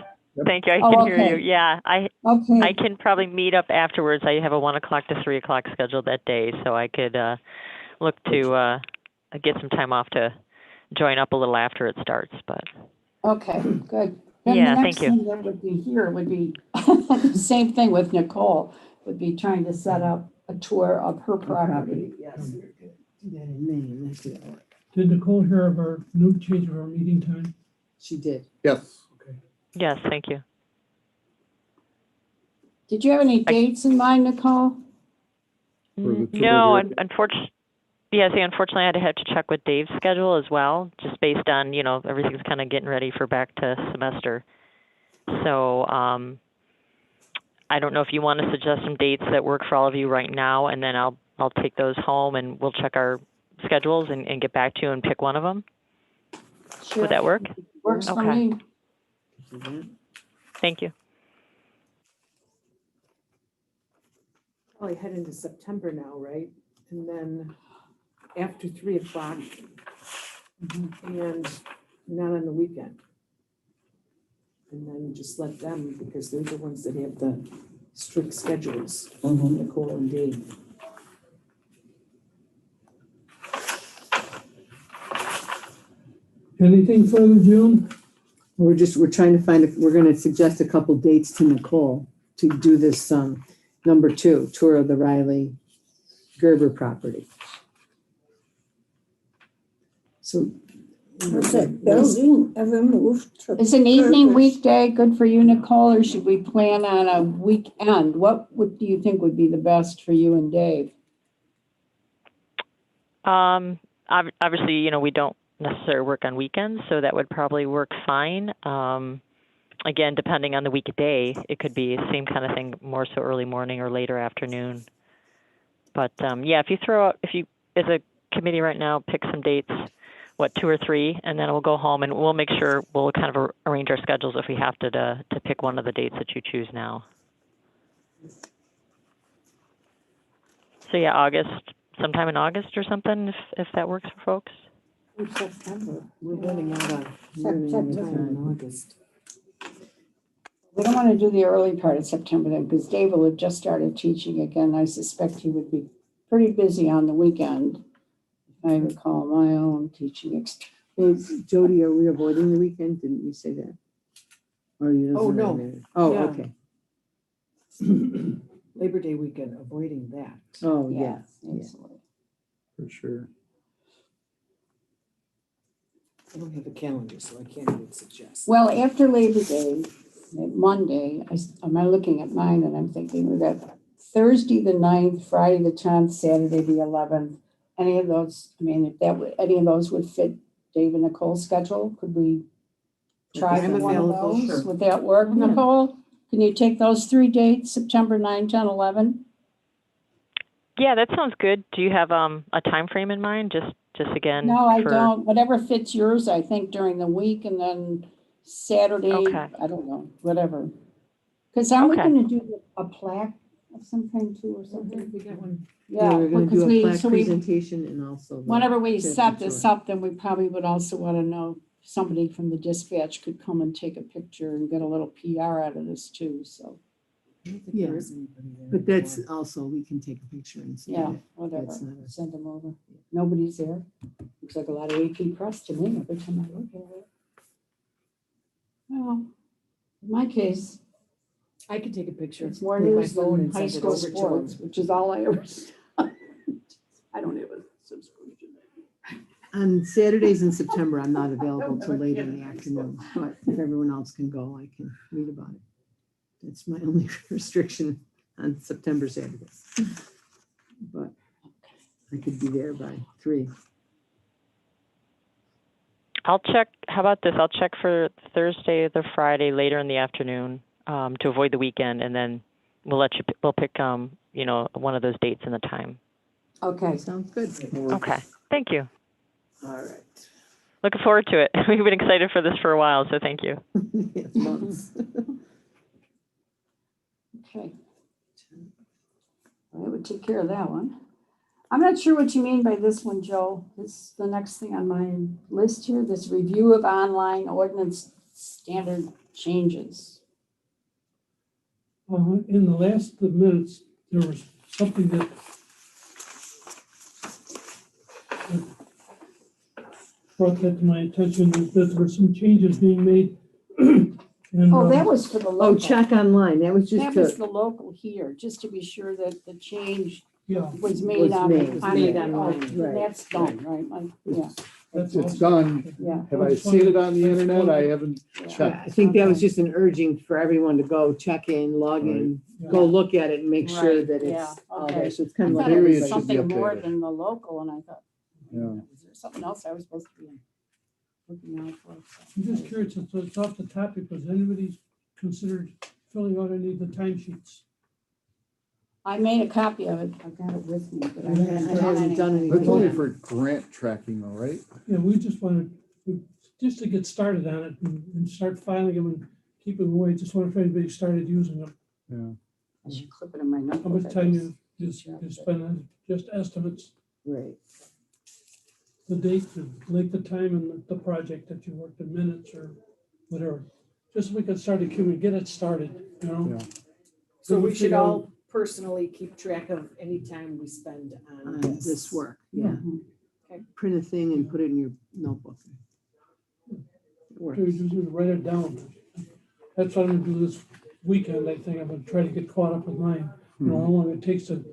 thank you. I Oh, can hear you. okay. Yeah, I Okay, can probably meet up afterwards. I have a 1 o'clock to 3 o'clock scheduled that day, so I could look to get some time off to join up a little after it starts. But okay, good. Then Yeah, the thank next you. thing that would be here would be, the same thing with Nicole, would be trying to set up a tour of her property. Yes. Do that in May, and that's it. Did Nicole hear of our new change of our meeting time? She did. Yes. Okay. yes, thank you. Did you have any dates in mind, Nicole? For the tour No, here? unfortunately, unfortunately, I'd have to check with Dave's schedule as well, just based on, everything's kind of getting ready for back to semester. So I don't know if you want to suggest some dates that work for all of you right now, and then I'll take those home and we'll check our schedules and get back to you and pick one of them. Sure. Would that work? Works for Okay. me. Thank you. Probably head into September now, right? And then after 3 o'clock and not on the weekend. And then just let them, because they're the ones that have the strict schedules, Nicole and Dave. Anything further, June? We're trying to find, we're gonna suggest a couple dates to Nicole to do this, number 2, tour of the Riley Gerber property. So. Was that building ever moved to? Is an evening Purpose? weekday good for you, Nicole, or should we plan on a weekend? What do you think would be the best for you and Dave? Obviously, we don't necessarily work on weekends, so that would probably work fine. Again, depending on the weekday, it could be the same kind of thing, more so early morning or later afternoon. But yeah, if you as a committee right now pick some dates, 2 or 3, and then we'll go home and we'll make sure we'll kind of arrange our schedules if we have to pick one of the dates that you choose now. So yeah, sometime in August or something, if that works for folks. Or September. We're running out of September. time in August. We don't want to do the early part of September then, because Dave will have just started teaching again. I suspect he would be pretty busy on the weekend. If I recall my own teaching experience. Jody, are we avoiding the weekend? Didn't you say that? Or you? Oh, no. Oh, Yeah. okay. Labor Day weekend, avoiding that. Oh, yeah. Absolutely. For sure. I don't have a calendar, so I can't even suggest. Well, after Labor Day, Monday, am I looking at mine and I'm thinking we got Thursday the 9th, Friday the 10th, Saturday the 11th. Any of those, if any of those would fit Dave and Nicole's schedule, could we try I'm for one of available, those? sure. Would that work, Yeah. Nicole? Can you take those 3 dates, September 9, 10, 11? Yeah, that sounds good. Do you have a time frame in mind? Just again. No, I for- don't. Whatever fits yours, I think, during the week, and then Saturday, Okay. I don't know, whatever. Because aren't we Okay. going to do a plaque of some kind too, or something? We got one. Yeah, we're gonna because do a plaque so presentation and also. the whenever we tip set and this tour. up, then we probably would also want to know if somebody from the dispatch could come and take a picture and get a little PR out of this too, so, I don't think Yeah. there is anybody there But that's anymore. also, we can take a picture and see yeah, it. whatever, That's not a- send them over. Nobody's there. Looks like a lot of AP press to me every time I look at it. Well, in my case, I can take a picture. it's more with my news phone than and high send it school over to 'em. sports, which is all I ever. I don't have a subscription. On Saturdays in September, I'm not available till late in the afternoon, but if everyone else can go, I can read about it. That's my only restriction on September Saturdays. But I could be there by 3. I'll check. How about this? I'll check for Thursday or the Friday later in the afternoon to avoid the weekend, and then we'll pick one of those dates and the time. Okay, Sounds good. Okay. Thank you. All right. Looking forward to it. We've been excited for this for a while, so thank you. Yes, months. Okay. Well, that would take care of that one. I'm not sure what you mean by this one, Joe. This is the next thing on my list here, this review of online ordinance standard changes. In the last minutes, there was something that brought that to my attention, that there were some changes being made. And, Oh, that was for the Oh, local. check online, that was just That was to, the local here, just to be sure that the change yeah, was made on made, the. was made oh, online, and right, That's done, right? Like, yeah, that's It's awesome. done. yeah. Have I seen it on the internet? I haven't yeah. checked. I think that was Okay. just an urging for everyone to go check in, log in, Yeah. go look at it and make sure Right, that yeah, it's all okay. there, so it's I kind of like thought it Maybe was it should be something more updated. than the local, and I thought, Yeah. is there something else I was supposed to be looking out for? I'm just curious, it's off the topic, was anybody considered filling out any of the timesheets? I made a copy of it, I've got it with me, but I I haven't haven't done anything. That's only anything. for grant tracking though, right? Yeah, we just wanted, just to get started on it and start filing them and keep them away, just wonder if anybody started using them. Yeah. I should clip it in my notebook. How much I time guess. you spend on just estimates, Right. the date, the length of time and the project that you worked in minutes or whatever. Just so we can start it, can we get it started, you know? Yeah. So Then we should figure out- all personally keep track of any time we spend on On this. this work, yeah. Mhm. Okay. Print a thing and put it in your notebook. It works. So you just need to write it down. That's what I'm gonna do this weekend, I think, I'm gonna try to get caught up with mine. You know, how long it takes to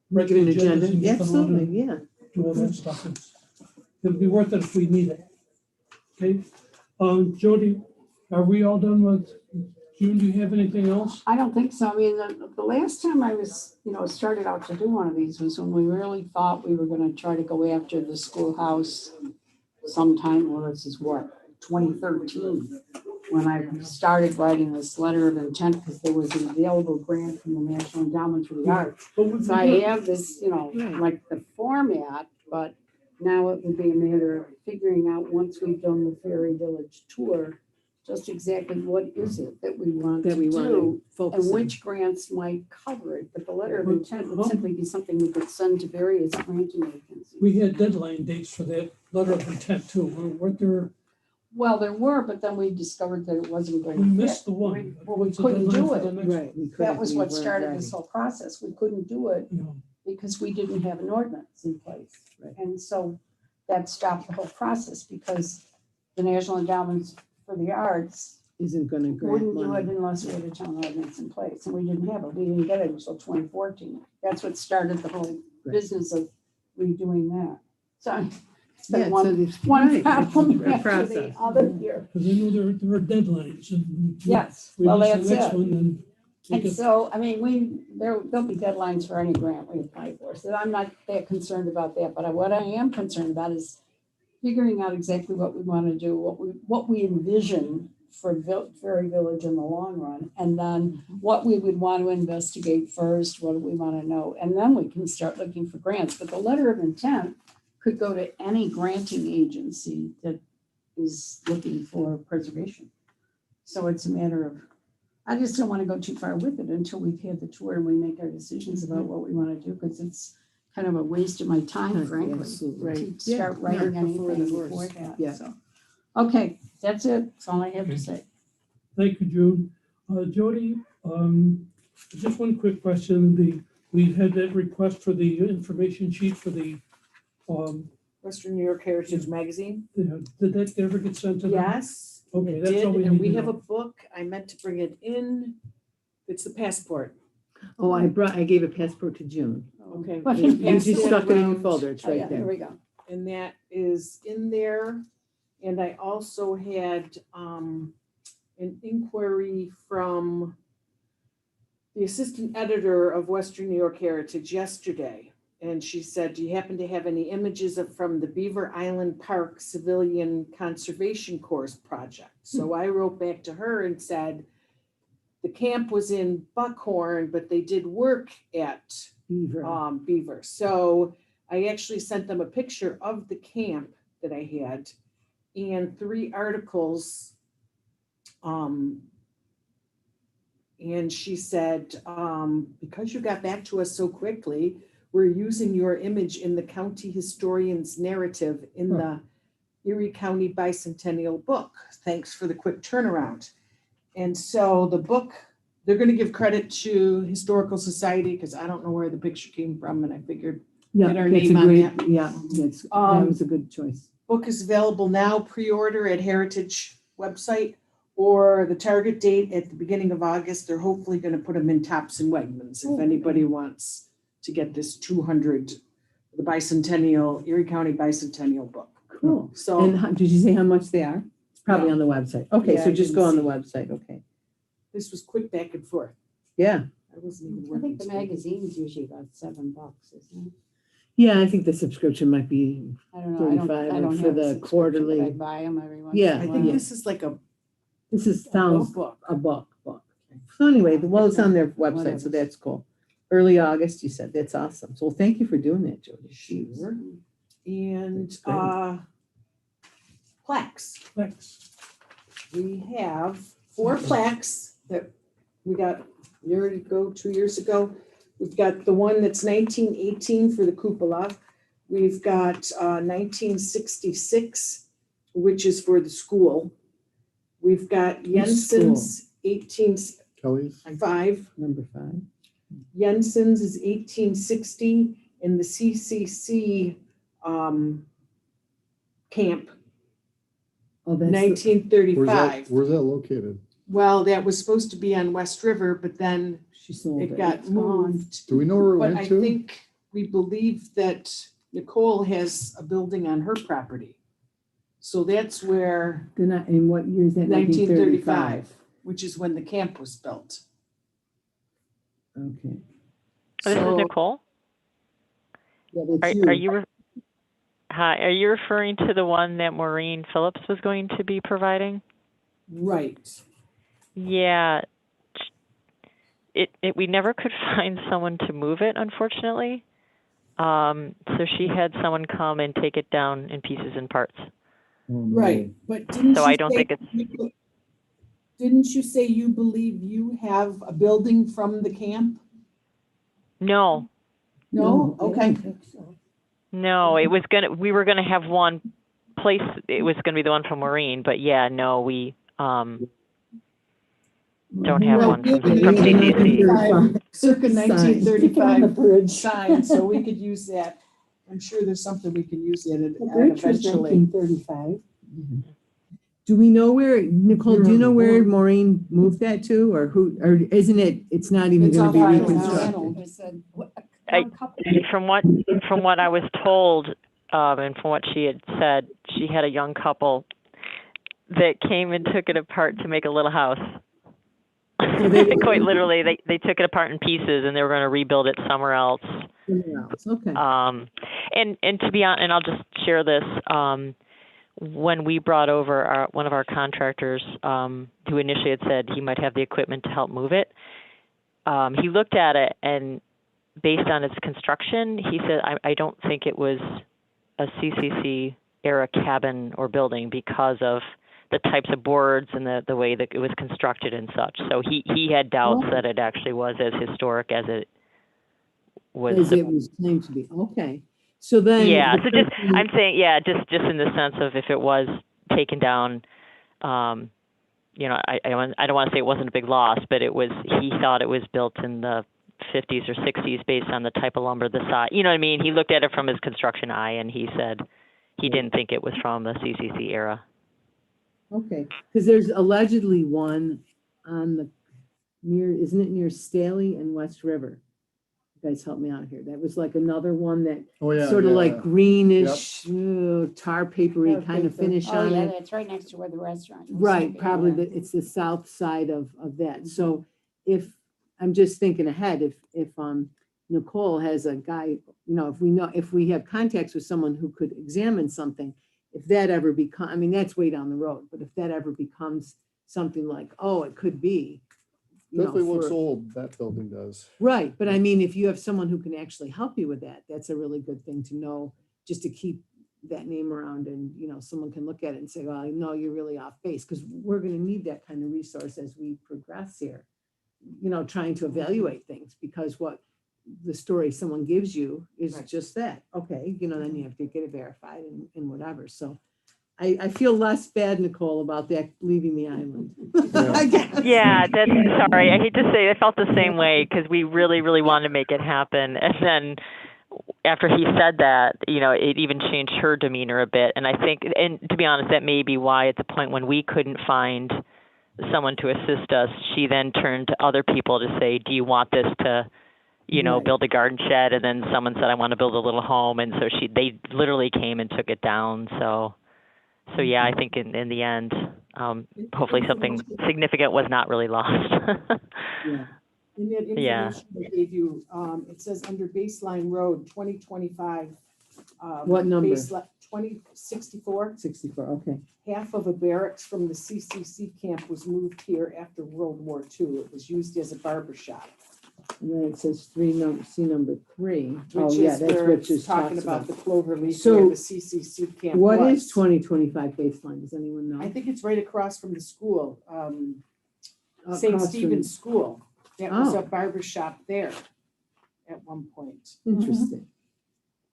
Make it an agendas agenda, and yeah, stuff on absolutely, and yeah. do all that stuff. It'll be worth it if we need it. Okay, Jody, are we all done with June? Do you have anything else? I don't think so. I mean, the last time I was, started out to do one of these was when we really thought we were gonna try to go after the schoolhouse sometime, well, this is what, 2013, when I started writing this letter of intent, because there was an available grant from the National Endowment for the Arts. But we- So I have this, like the format, but now it would be a matter of figuring out, once we've done the Ferry Village tour, just exactly what is it that we want to That we want do, to and focus on. which grants might cover it. But the letter of But intent would how- simply be something we could send to various granting agencies. We had deadline dates for that letter of intent too. Weren't there, Well, there were, but then we discovered that it wasn't going we to missed fit. the one. Well, we What's the couldn't deadline do for the it. next one? Right. we That couldn't, was we what weren't started ready. this whole process. We couldn't do it You know, because we didn't have an ordinance in place. Right. And so that stopped the whole process, because the National Endowments for the Arts Isn't gonna grant wouldn't do it money. unless we had a town ordinance in place, and we didn't have it. We didn't get it until 2014. That's what started the whole Right. business of redoing that. So it's Yeah, been so one it's- one right, problem it's a after the process. other here. because I know there were deadlines and. Yes, We well, missed that's the next it. one and. And so, I mean, there'll be deadlines for any grant we apply for, so I'm not that concerned about that, but what I am concerned about is figuring out exactly what we want to do, what we envision for Ferry Village in the long run, and then what we would want to investigate first, what do we want to know, and then we can start looking for grants. But the letter of intent could go to any granting agency that is looking for preservation. So it's a matter of, I just don't want to go too far with it until we've had the tour and we make our decisions about what we want to do, because it's kind of a waste of my time, Time, frankly, absolutely. to Right. start Yeah, writing yeah, before anything the before worst. that. Yeah. So, okay, that's it. That's all I have to Okay. say. Thank you, June. Jody, just one quick question. We had that request for the information sheet for the, Western New York Heritage Magazine. did that ever get sent to them? Yes, Okay, it that's did, all we and need we to have a know. book. I meant to bring it in. It's the passport. Oh, I gave a passport to June. Okay. But You Pass just that stuck it in your around. folder, it's Oh, yeah, right here there. we go. And that is in there. And I also had an inquiry from the assistant editor of Western New York Heritage yesterday. And she said, do you happen to have any images from the Beaver Island Park Civilian Conservation Corps project? So I wrote back to her and said, the camp was in Buckhorn, but they did work at Beaver. Beaver. So I actually sent them a picture of the camp that I had and 3 articles And she said, because you got back to us so quickly, we're using your image in the county historian's narrative in the Erie County Bicentennial book. Thanks for the quick turnaround. And so the book, they're going to give credit to Historical Society because I don't know where the picture came from, and I figured Yeah, Get our that's a name on great, that. yeah, that's, that Um, was a good choice. book is available now, pre-order at Heritage website, or the target date at the beginning of August. They're hopefully going to put them in Tops and Wegmans if anybody wants to get this 200, the bicentennial, Erie County Bicentennial book. Cool. So And did you say how much they are? It's probably No. on the website. Okay, Yeah, so I just didn't go on the see. website, okay. this was quick back and forth. Yeah, I wasn't even I working. think the today. magazine's usually about $7, isn't it? yeah, I think the subscription might be, I don't know, I don't 35 have for a the subscription, but quarterly. I buy them every once Yeah, in a I while. think yeah. this is like a sounds book. a book. So anyway, well, it's on their website, so Whatever. that's cool. Early August, you said, that's awesome. So thank you for doing that, Jody. Sure. And That's great. plaques. Thanks. We have 4 plaques that we got a year ago, 2 years ago. We've got the one that's 1918 for the cupola. We've got 1966, which is for the school. We've got Jensen's 1805. Kelly's? Number 5. Jensen's is 1860, and the CCC camp, Oh, that's, 1935. Where's that located? Well, that was supposed to be on West River, but then she sold it it. got It's gone. moved. Do we know where it But went I to? think we believe that Nicole has a building on her property. So that's where They're not, in what year is that? 1935, which is when the camp was built. Okay. Oh, this is So Nicole. Yeah, that's Are you? Hi, are you referring to the one that Maureen Phillips was going to be providing? right. Yeah. We never could find someone to move it, unfortunately. So she had someone come and take it down in pieces and parts. Oh, no. Right, but didn't So you I don't say, think it's. didn't you say you believe you have a building from the camp? No, No? I Okay. don't think so. no, we were gonna have one place, it was gonna be the one from Maureen, but yeah, no, we, don't have Well, one we from have a CCC. 1935 circa Sign. Stick it on the 1935 bridge. sign, so we could use that. I'm sure there's something we can use it The at bridge was eventually. 1935. Do we know where, Nicole, do you know where Remember. Maureen moved that to, or who, or isn't it, it's not even It's gonna off be Highland. reconstructed? I said, what, I- a couple- From what I was told, and from what she had said, she had a young couple that came and took it apart to make a little house. Quite literally, they took it apart in pieces and they were going to rebuild it somewhere else. Somewhere else, okay. And to be honest, and I'll just share this. When we brought over one of our contractors, who initially had said he might have the equipment to help move it, he looked at it and based on its construction, he said, I don't think it was a CCC era cabin or building because of the types of boards and the way that it was constructed and such. So he had doubts that it actually was as historic as it was. As it was claimed to be, okay. So then. Yeah, the so just, person- I'm saying, yeah, just in the sense of if it was taken down, you know, I don't want to say it wasn't a big loss, but he thought it was built in the 50s or 60s based on the type of lumber, the size, you know what I mean? He looked at it from his construction eye and he said he didn't think it was from the CCC era. Okay, because there's allegedly one on the isn't it near Staley and West River? You guys help me out here. That was like another one that Oh, yeah. sort of yeah. like greenish, tar papery Tar kind of paper. finish Oh, on yeah, it. that's right next to where the restaurant used to Right, be, probably yeah. it's the south side of that. So if, I'm just thinking ahead, if Nicole has a guy, if we have contacts with someone who could examine something, if that ever become, I mean, that's way down the road, but if that ever becomes something like, oh, it could be. Definitely looks for- old, that building does. Right, but I mean, if you have someone who can actually help you with that, that's a really good thing to know, just to keep that name around and, someone can look at it and say, well, no, you're really off base, because we're going to need that kind of resource as we progress here. trying to evaluate things, because what the story someone gives you is Right. just that. Okay, then you have to get it verified and whatever. So I feel less bad, Nicole, about that leaving the island. I guess. Yeah, that's sorry. I hate to say, I felt the same way because we really, really wanted to make it happen, and then after he said that, it even changed her demeanor a bit. And I think, and to be honest, that may be why at the point when we couldn't find someone to assist us, she then turned to other people to say, "Do you want this to?" Right. Build a garden shed, and then someone said, "I want to build a little home," and so they literally came and took it down. So yeah, I think in the end, hopefully something significant was not really lost. Yeah. In that Yeah. information I gave you, it says under Baseline Road, 2025. What number? 2064. 64, okay. Half of a barracks from the CCC camp was moved here after World War II. It was used as a barber shop. And then it says C number 3. Which Yeah, is that's where what it's just talking talks about about. the Cloverleaf So, where the CCC camp What was. is 2025 baseline? Does anyone know? I think it's right across from the school, St. Across from- Stephen's School. That was Oh. a barber shop there at one point. Interesting.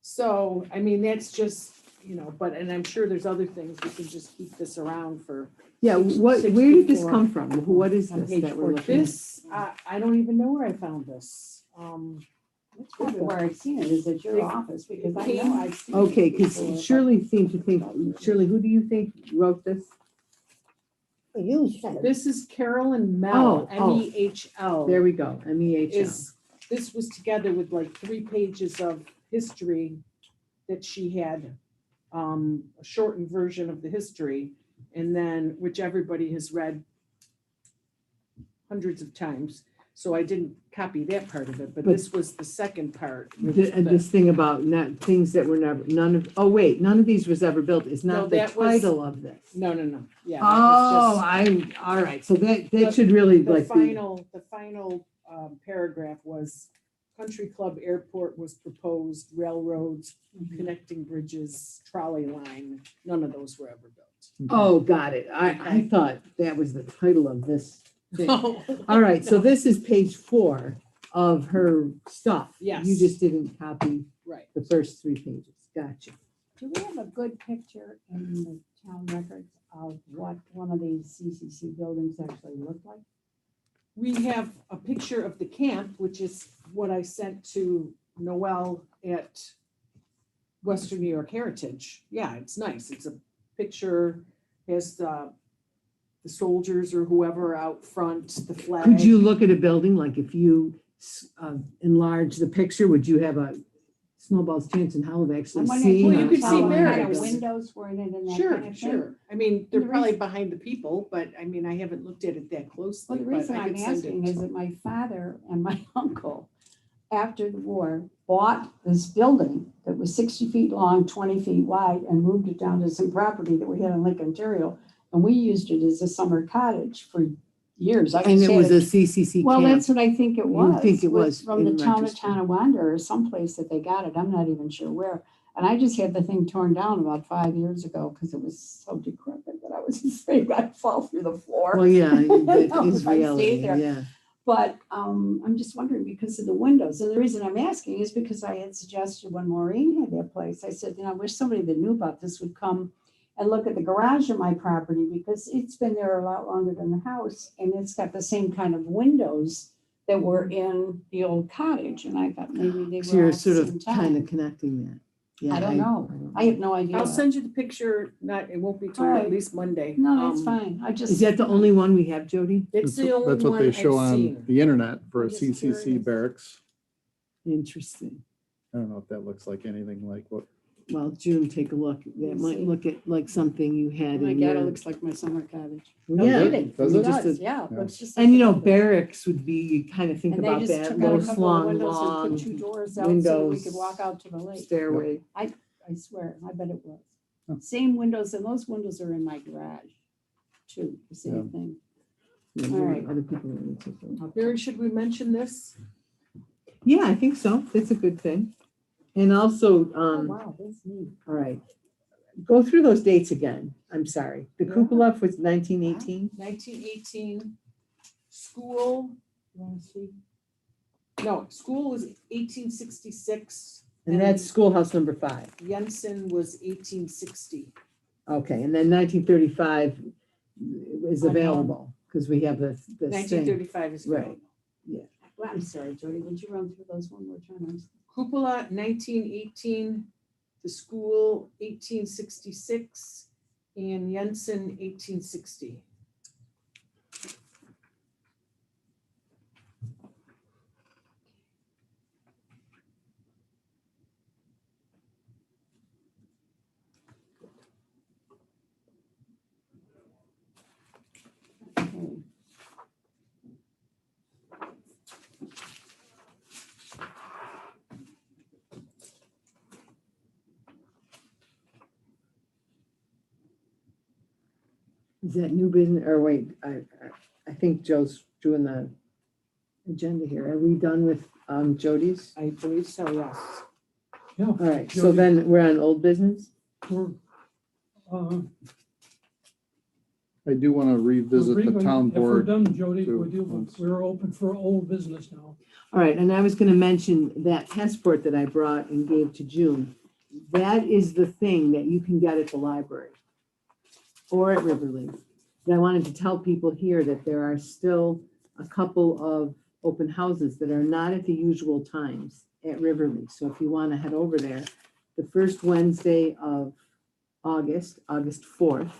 So, I mean, that's just, and I'm sure there's other things, we can just keep this around for. Yeah, Six- where did this 64. come from? What is On this page that we're 14. looking at? This, I don't even know where I found this. That's probably where I've seen it, is at your office, because I know I've seen it. Okay, before, because Shirley seemed to think, Shirley, who do you think wrote this? You said. This is Carolyn Mel, Oh. MEHL. There we go, MEHL. This was together with like 3 pages of history that she had, a shortened version of the history, and then, which everybody has read hundreds of times. So I didn't copy that part of it, but But- this was the second part. which This thing about not, things that were never, none of these was ever built, is No, not the that was- title of this. No. Yeah. Oh, that was just- all right, so that should really The like be, final paragraph was country club airport was proposed, railroads, connecting bridges, trolley line, none of those were ever built. oh, got it. I Okay. thought that was the title of this thing. No. All right, so this is page 4 of her stuff. Yes. You just didn't copy Right. the first 3 pages. Gotcha. Do we have a good picture in the town records of what one of these CCC buildings actually looked like? We have a picture of the camp, which is what I sent to Noel at Western New York Heritage. Yeah, it's nice. It's a picture, has the soldiers or whoever out front, the flag. Could you look at a building, like if you enlarge the picture, would you have a snowball's chance in hell of actually I'm wondering seeing? Well, you a could see solid what kind of barracks. windows were in it and that Sure, kind of thing? sure. I mean, The they're probably reason- behind the people, but I mean, I haven't looked at it that closely. Well, the but reason I I'm could send asking it. is that my father and my uncle, after the war, bought this building that was 60 feet long, 20 feet wide, and moved it down to some property that we had in Lake Ontario. And we used it as a summer cottage for years. I And just it was had a CCC Well, camp. that's what I think it You was. think it was From the in town of retrospect. Tonawanda or someplace that they got it. I'm not even sure where. And I just had the thing torn down about 5 years ago because it was so decrepit that I was afraid I'd fall through the floor. Well, yeah, that No, is if I stayed reality, there. yeah. But I'm just wondering because of the windows. And the reason I'm asking is because I had suggested when Maureen had that place, I said, I wish somebody that knew about this would come and look at the garage of my property because it's been there a lot longer than the house. And it's got the same kind of windows that were in the old cottage. And I thought maybe they So were all you're at the sort same of kind time. of connecting that. Yeah, I don't know. I have no idea. I'll send you the picture, it won't be till Alright. at least Monday. No, that's Um, fine. I just. Is that the only one we have, Jody? It's the only That's what one they I've show on seen. the internet for a I'm just CCC curious. barracks. Interesting. I don't know if that looks like anything like what, Well, June, take a look. That Let me might see. look at like something you had Oh my in God, it your. looks like my summer cottage. Well, No yeah, kidding. Does It it? Just does, a- yeah. It Yeah. looks just And like you a know, building. barracks would be, you kind of think And they about just that took low out a couple of slung, windows and long put 2 doors out so that we could windows, walk out to the lake. stairway. I swear, I bet it was. Huh. Same windows, and those windows are in my garage too, the same Yeah. thing. Yeah, All right. other people are gonna take a look. Mary, should we mention this? Yeah, I think so. That's a good thing. And also, Oh, wow, that's neat. all right, go through those dates again. I'm sorry. The Yeah. cupola was 1918. 1918, school want to see? No, school was 1866. And that's schoolhouse number 5. Jensen was 1860. Okay, and then 1935 is Unknown. available because we have the same. 1935 is Right. available. Well, I'm sorry, Jody, would you run through those one more time? Cupola, 1918. The school, 1866. And Jensen, 1860. Okay. Is that new business, or wait, I think Joe's doing the agenda here. Are we done with Jody's? I believe so, yes. Yeah. All right, so Jody. then we're on old business? We're, I do want to revisit the town If we're board. done, Jody, too. we're open for old business now. All right, and I was gonna mention that passport that I brought and gave to June. That is the thing that you can get at the library or at Riverleaf. And I wanted to tell people here that there are still a couple of open houses that are not at the usual times at Riverleaf. So if you want to head over there, the first Wednesday of August, August 4th,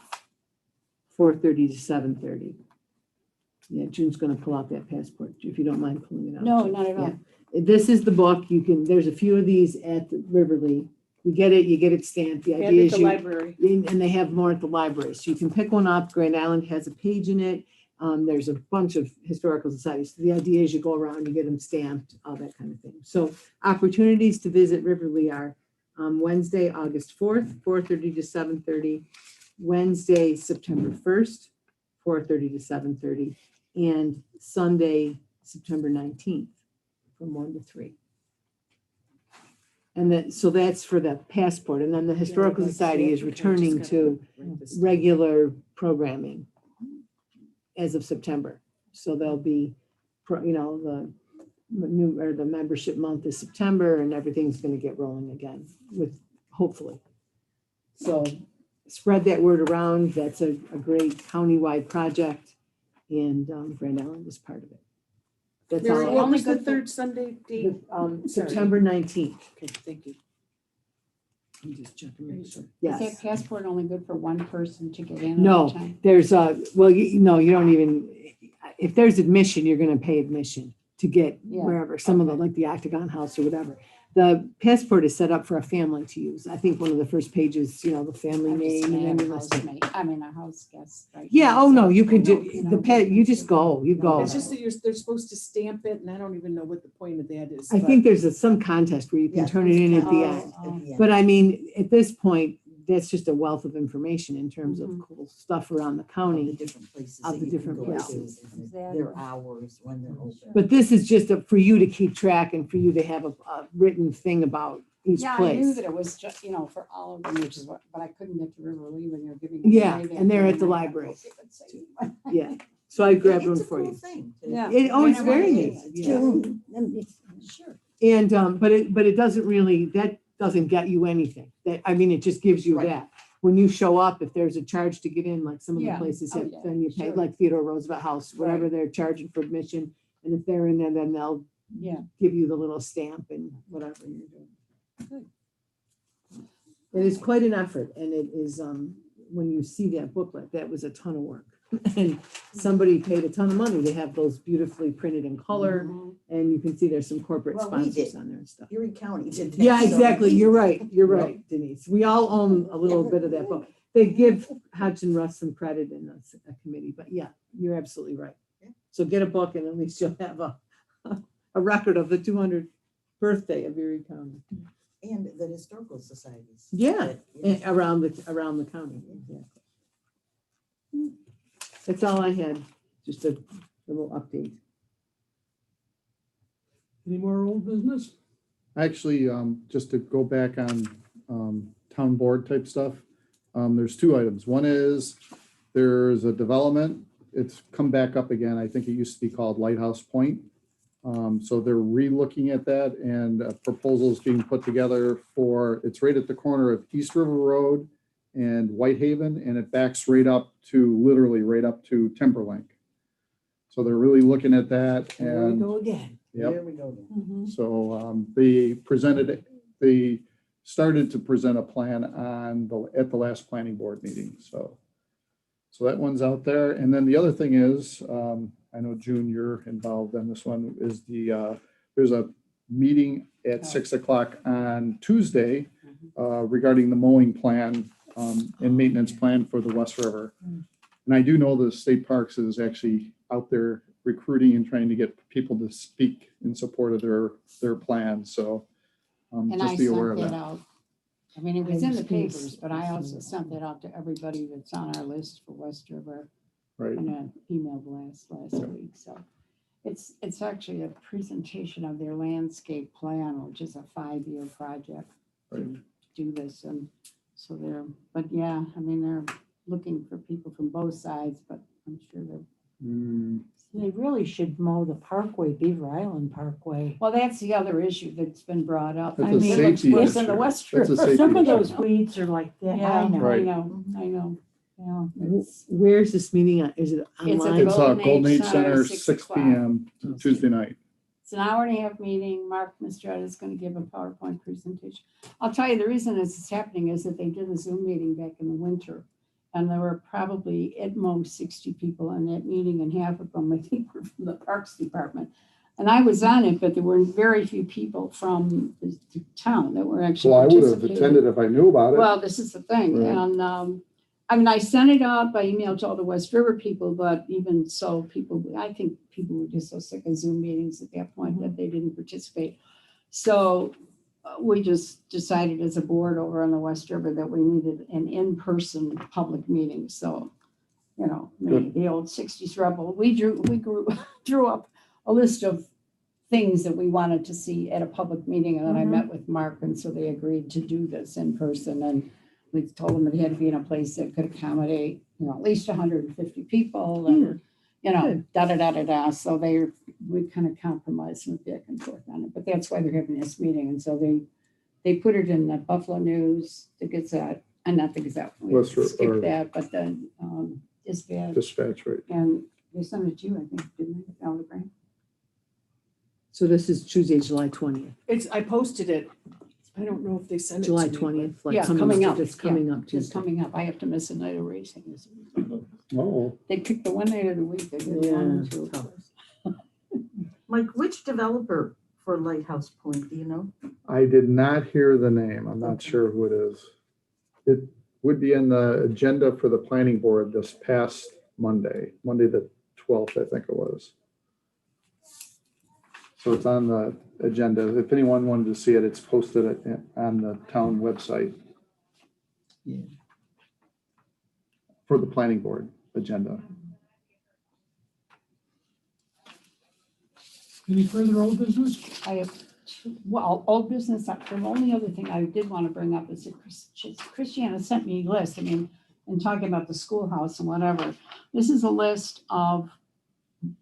4:30 to 7:30. Yeah, June's gonna pull out that passport, if you don't mind pulling it out. No, June. not at all. Yeah. This is the book. There's a few of these at the Riverleaf. You get it stamped. The And idea at is the you, library. and they have more at the library. So you can pick one up. Grand Island has a page in it. There's a bunch of historical societies. So the idea is you go around, you get them stamped, all that kind of thing. So opportunities to visit Riverleaf are Wednesday, August 4th, 4:30 to 7:30. Wednesday, September 1st, 4:30 to 7:30. And Sunday, September 19th, from 1 to 3. And then, so that's for the passport. And then the Historical Society is returning to regular programming as of September. So there'll be, the the membership month is September and everything's going to get rolling again with, hopefully. So spread that word around. That's a great countywide project, and Grand Island was part of it. That's Mary, all. what Only was the good for- third Sunday date? September 19th. Okay, thank you. I'm just checking. Make sure. Is that Yes. passport only good for one person to get in? No. at a time? There's well, you don't even, if there's admission, you're going to pay admission to get Yeah, wherever, some of them, like the Octagon House or whatever. The passport is set up for a family to use. I think one of the first pages, the family I'm just name saying, and then a you house list it. mate- I mean, a house guest, right? Yeah, now, oh no, so you I could know, do, you you just go, you go. It's just that they're supposed to stamp it, and I don't even know what the point of that is. I but- think there's some contest where you can Yeah, turn it in at the there's end. Oh. But I mean, at this point, that's just a wealth of information in terms of Mhm. cool stuff around the Of the county. different places. Of that the you can different go places. to and Exactly. Their hours, when they're open. But this is just for you to keep track and for you to have a written thing about each Yeah, I knew place. that it was just, for all of them, which is what, but I couldn't get to River Lee when you're giving. Yeah, away that and they're day, at the and I thought, library. okay, let's see. Yeah, so I grabbed one It's a for cool you. thing. Yeah. It's And I very wanna neat. see it. Yeah. Sure. And, but it doesn't really, that doesn't get you anything. It just gives you Right. that. When you show up, if there's a charge to get in, like some of the Yeah. places Oh, have, yeah. then you pay, Sure. like Theodore Roosevelt House, whatever Right. they're charging for admission. And if they're in there, then they'll Yeah. give you the little stamp and whatever you're doing. Good. It is quite an effort, and it is, when you see that booklet, that was a ton of work. And somebody paid a ton of money to have those beautifully printed in color, Mhm. and you can see there's some corporate Well, we sponsors did. on there and stuff. Erie County did that. Yeah, so exactly, we- you're right, Denise. We all own a little bit of that book. They give Hodgson Russ some credit in a committee, but yeah, you're absolutely right. Yeah. So get a book, and at least you'll have a record of the 200th birthday of Erie County. And the historical societies. Yeah, that, around the county, exactly. That's all I had, just a little update. Any more old business? Actually, just to go back on town board type stuff, there's 2 items. One is there's a development it's come back up again. I think it used to be called Lighthouse Point. So they're re-looking at that, and a proposal is being put together for, it's right at the corner of East River Road and Whitehaven, and it backs literally right up to Timberlink. So they're really looking at that. There we And go again. yep. There we go. Mhm. So they started to present a plan at the last planning board meeting. So that one's out there. And then the other thing is, I know June, you're involved in this one, is there's a meeting at 6 o'clock on Tuesday regarding the mowing plan and maintenance plan for the West River. And I do know the state parks is actually out there recruiting and trying to get people to speak in support of their plans. So And I just be aware of sent that that. out. I mean, it was I in the just didn't papers, but I also sent that out to everybody that's on our list for West River Right. in an email blast last week. So it's actually a presentation of their landscape plan, which is a 5-year project to do this. And so but yeah, I mean, they're looking for people from both sides, but I'm sure they're. They really should mow the Parkway, Beaver Island Parkway. Well, that's the other issue that's been brought up. That's I a mean, it's safety worse than issue. the West That's a River. safety Some of issue. those weeds are like that, Yeah, I know. Right. I know. Yeah, it's Where's this meeting at? Is it It's at the online? It's Golden Age Golden Age Center, Center, 6 6 o'clock. p.m. Tuesday night. an hour and a half meeting. Mark Mistretta is going to give a PowerPoint presentation. I'll tell you, the reason this is happening is that they did a Zoom meeting back in the winter. And there were probably at most 60 people in that meeting, and half of them, I think, were from the Parks Department. And I was on it, but there were very few people from the town that were actually Well, I would have participating. attended if I knew about it. Well, this is the thing. Right. And I mean, I sent it out by email to all the West River people, but even so, I think people were just so sick of Zoom meetings at that point that they didn't participate. So we just decided as a board over on the West River that we needed an in-person public meeting. So, you know, me, the old 60s rebel, we drew up a list of things that we wanted to see at a public meeting. And then I met with Mark, and so they agreed to do this in person. And we told them it had to be in a place that could accommodate, you know, at least 150 people and, you know, da-da-da-da-da. So we kind of compromised and back and forth on it. But that's why they're having this meeting. And so they put it in the Buffalo News, the Gazette, and not the Gazette. We West River, or- skipped that, but then Dispatch, right. and they sent it to you, I think, didn't they? Telegram. So this is Tuesday, July 20th, I posted it. I don't know if they sent it to July me, but- 20th, like Yeah, coming up. It's coming up It's Tuesday. coming up. I have to miss a night of racing. Oh, They picked the one night of the week. They didn't want to. tough. Mike, which developer for Lighthouse Point, do you know? I did not hear the name. I'm not Okay. sure who it is. It would be in the agenda for the planning board this past Monday the 12th, I think it was. So it's on the agenda. If anyone wanted to see it, it's posted on the town website. Yeah. For the planning board agenda. Any further old business? I have, old business, the only other thing I did want to bring up is that Christiana sent me a list, I mean, and talking about the schoolhouse and whatever. This is a list of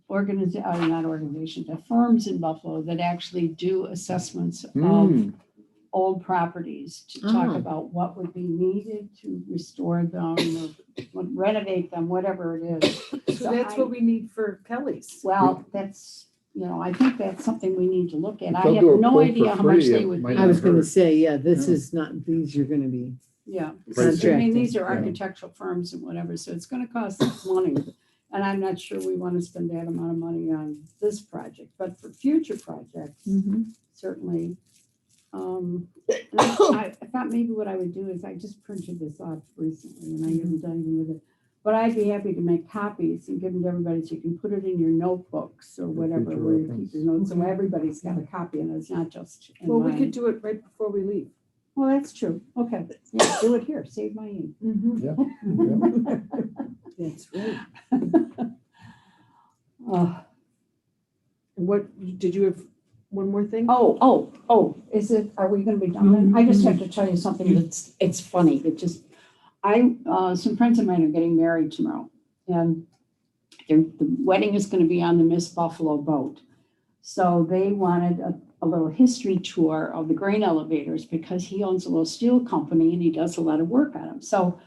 the firms in Buffalo that actually do assessments of old properties to talk Ah. about what would be needed to restore them or renovate them, whatever it is. So that's what we need for Kelly's. Well, that's, you know, I think that's something we need to look at. I They'll have do a no quote for idea how much free, they it would might be. I was not gonna hurt. say, yeah, this Yeah. is not, these are gonna be, Yeah, Right. I mean, these are Yeah. architectural firms and whatever, so it's gonna cost us money. And I'm not sure we want to spend that amount of money on this project, but for future projects, certainly. And I thought maybe what I would do is I just printed this off recently and I haven't done anything with it. But I'd be happy to make copies and give them to everybody so you can put it in your notebooks or whatever, future where you reference. keep your notes, so everybody's got a copy and it's not just in Well, we mine. could do it right before we leave. Well, that's true. Okay, yeah, do it here, save my ink. that's right. What, did you have one more thing? Is it, are we gonna be done then? I just have to tell you something it's funny. Some friends of mine are getting married tomorrow. And the wedding is going to be on the Miss Buffalo boat. So they wanted a little history tour of the grain elevators because he owns a little steel company and he does a lot of work on them. So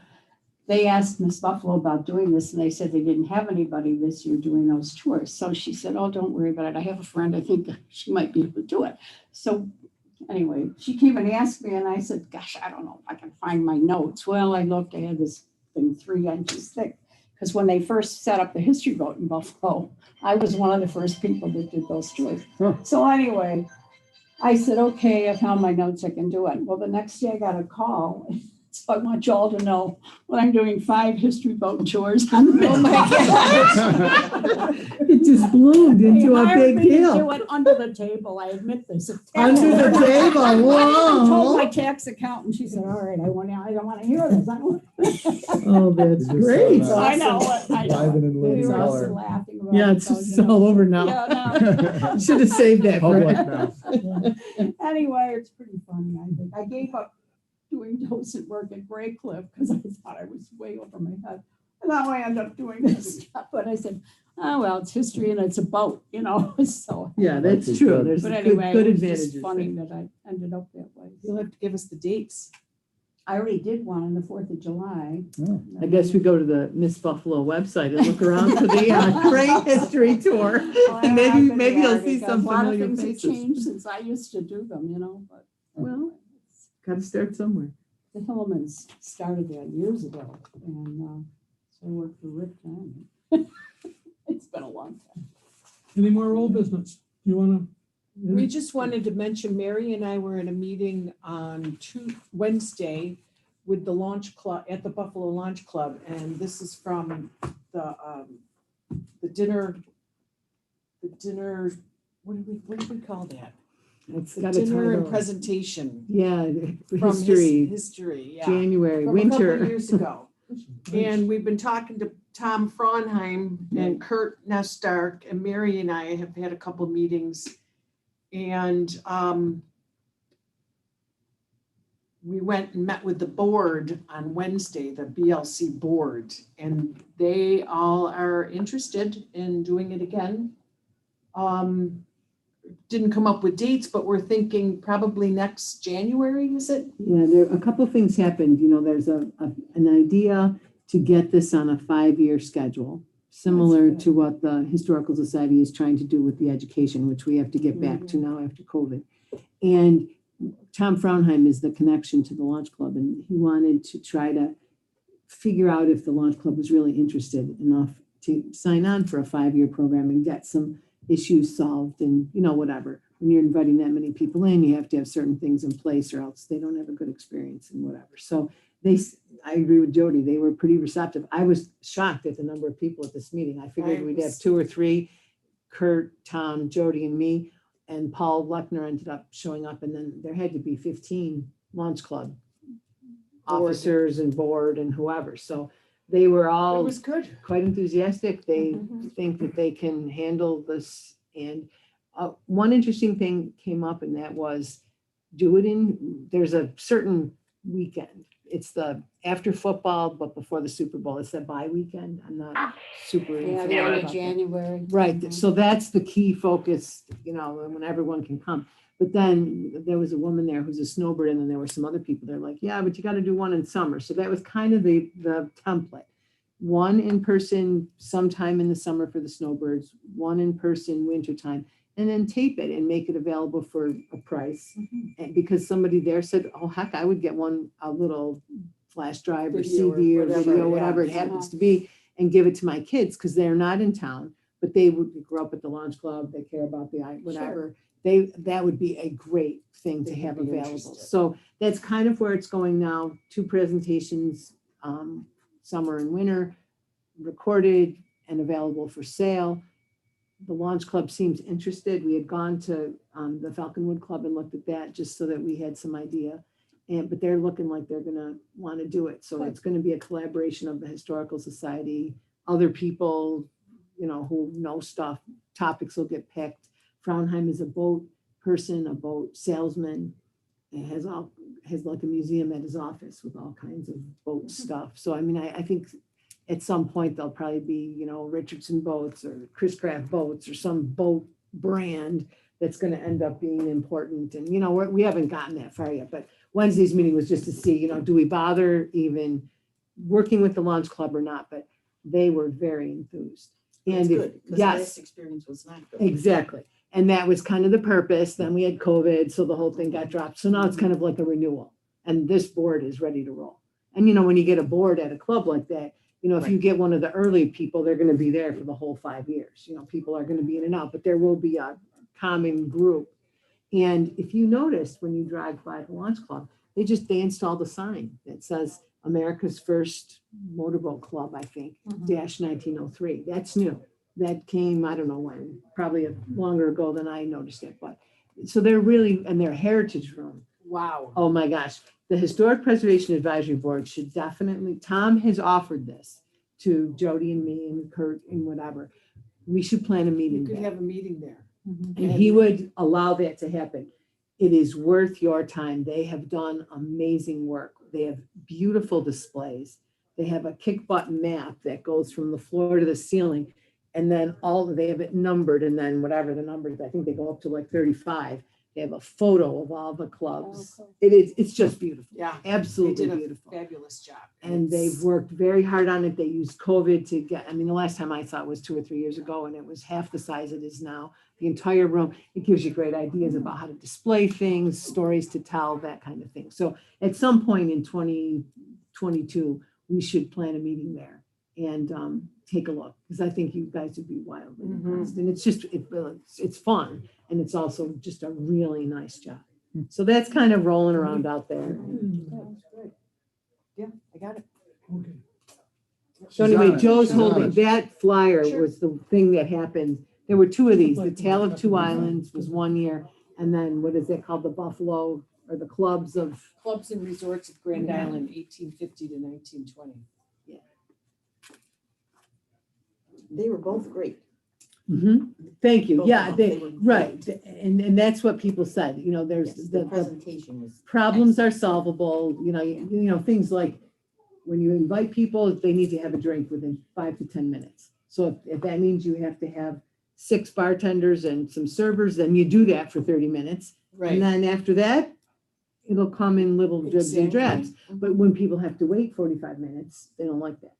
they asked Miss Buffalo about doing this and they said they didn't have anybody this year doing those tours. So she said, oh, don't worry about it. I have a friend. I think she might be able to do it. So anyway, she came and asked me and I said, gosh, I don't know if I can find my notes. Well, I looked, I had this thing 3 inches thick. Because when they first set up the history boat in Buffalo, I was one of the first people that did those tours. Huh. So anyway, I said, okay, I found my notes, I can do it. Well, the next day I got a call. So I want you all to know that I'm doing 5 history boat tours on the Oh my gosh. It just bloomed into a big Do deal. it under the table, I admit this. Under the table, I told whoa. my tax accountant, she said, all right, I don't want to hear this. I don't. Oh, that's You just great. saw I know it, I know. Living in We living were all color. laughing about Yeah, it, it's so, just you know. all over now. Yeah, no. Should have saved that for Public now. Anyway, it's pretty funny, I think. I gave up doing docent work at Graycliff because I thought I was way over my head. And now I end up doing this stuff. But I said, oh, well, it's history and it's a boat, you know, so. Yeah, that's That's true. good. There's But good, anyway, good it was advantages. just funny that I ended up that way. You'll have to give us the dates. I already did one on the 4th of July. Oh. I guess we go to the Miss Buffalo website and look around for the great history tour. Well, And I've been maybe you'll there see because some a lot of familiar things have faces. changed since I used to do them, you know, but. Well, gotta start somewhere. The Hillemans started that years ago, and so I worked for Rick then. It's been a long time. Any more old business? Do you want to? We just wanted to mention, Mary and I were in a meeting on Wednesday with the Launch Club, at the Buffalo Launch Club, and this is from the dinner, what do we call that? It's The got a dinner and title. presentation. Yeah, From history, History, yeah. January, From a couple winter. years ago. And we've been talking to Tom Fraunheim and Kurt Nestark, and Mary and I have had a couple meetings. And we went and met with the board on Wednesday, the BLC board, and they all are interested in doing it again. Didn't come up with dates, but we're thinking probably next January, is it? Yeah, there, a couple of things happened. You know, there's an idea to get this on a 5-year schedule, similar good. to what the Historical Society is trying to do with the education, which we have to get back to now after COVID. And Tom Fraunheim is the connection to the Launch Club, and he wanted to try to figure out if the Launch Club was really interested enough to sign on for a 5-year program and get some issues solved and, you know, whatever. When you're inviting that many people in, you have to have certain things in place or else they don't have a good experience and whatever. So I agree with Jody. They were pretty receptive. I was shocked at the number of people at this meeting. I figured we'd have 2 or 3, Kurt, Tom, Jody, and me, and Paul Lechner ended up showing up, and then there had to be 15 Launch Club officers and board and whoever. So they were It all was good. quite enthusiastic. They Mhm. think that they can handle this. And one interesting thing came up, and that was there's a certain weekend. It's the after football, but before the Super Bowl. It's the bye weekend. I'm not super Yeah, informed the end about of that. January. Right, so that's the key focus, you know, when everyone can come. But then there was a woman there who's a snowbird, and then there were some other people. They're like, yeah, but you got to do one in summer. So that was kind of the template. One in person sometime in the summer for the snowbirds, one in person wintertime, and then tape it and make it available for a price. And because somebody there said, oh, heck, I would get a little flash drive or Video or CD or whatever, video, yeah. whatever it happens to be, and give it to my kids because they're not in town, but they would grow up at the Launch Club. They care about the whatever. That would be a great thing to They have would be available. interested. So that's kind of where it's going now. 2 presentations, summer and winter, recorded and available for sale. The Launch Club seems interested. We had gone to the Falconwood Club and looked at that just so that we had some idea. But they're looking like they're going to want to do it. So it's going to be a collaboration of the Historical Society, other people, you know, who know stuff. Topics will get picked. Fraunheim is a boat person, a boat salesman, and has like a museum at his office with all kinds of boat stuff. So I mean, I think at some point there'll probably be, Richardson boats or Chris Craft boats or some boat brand that's going to end up being important. And, we haven't gotten that far yet, but Wednesday's meeting was just to see, do we bother even working with the launch club or not? But they were very enthused. It's And good, because yes, last experience was not good. exactly. And that was kind of the purpose. Then we had COVID, so the whole thing got dropped. So now it's kind of like a renewal. And this board is ready to roll. And when you get a board at a club like that, if you get one of the early people, they're going to be there for the whole 5 years. People are going to be in and out, but there will be a common group. And if you noticed when you drive by the launch club, they installed a sign that says America's first motorboat club, I think, dash 1903. That's new. That came, I don't know when, probably longer ago than I noticed it. But so they're really, and their heritage room. Wow. Oh my gosh. The Historic Preservation Advisory Board should definitely, Tom has offered this to Jody and me and Kurt and whatever. We should plan a meeting You could there. have a meeting there. And he would allow that to happen. It is worth your time. They have done amazing work. They have beautiful displays. They have a kick button map that goes from the floor to the ceiling. And then they have it numbered, and then whatever the numbers, I think they go up to like 35. They have a photo of all the clubs. It's just beautiful. Yeah. Absolutely They did a beautiful. fabulous job. And they've worked very hard on it. They used COVID to get, the last time I saw it was 2 or 3 years ago, and it was half the size it is now. The entire room, it gives you great ideas about how to display things, stories to tell, that kind of thing. So at some point in 2022, we should plan a meeting there and take a look, because I think you guys would be wildly impressed. And it's just, it's fun. And it's also just a really nice job. So that's kind of rolling around out there. Yeah, I got it. Okay. So anyway, She's on Joe's it. She's on holding, it. that flyer Sure. was the thing that happened. There were 2 of these. The Tale of Two Islands was 1 year. And then what is it called? The Buffalo or the Clubs of, Clubs and Resorts of Grand Island, 1850 to 1920. They were both great. Thank you. Both Yeah, of them, they were right. And that's what people said, there's Yes, the the presentation was. problems are solvable, things like when you invite people, they need to have a drink within 5 to 10 minutes. So if that means you have to have 6 bartenders and some servers, then you do that for 30 minutes. And then after that, it'll come in little dribs and drabs. But when people have to wait 45 minutes, they don't like that.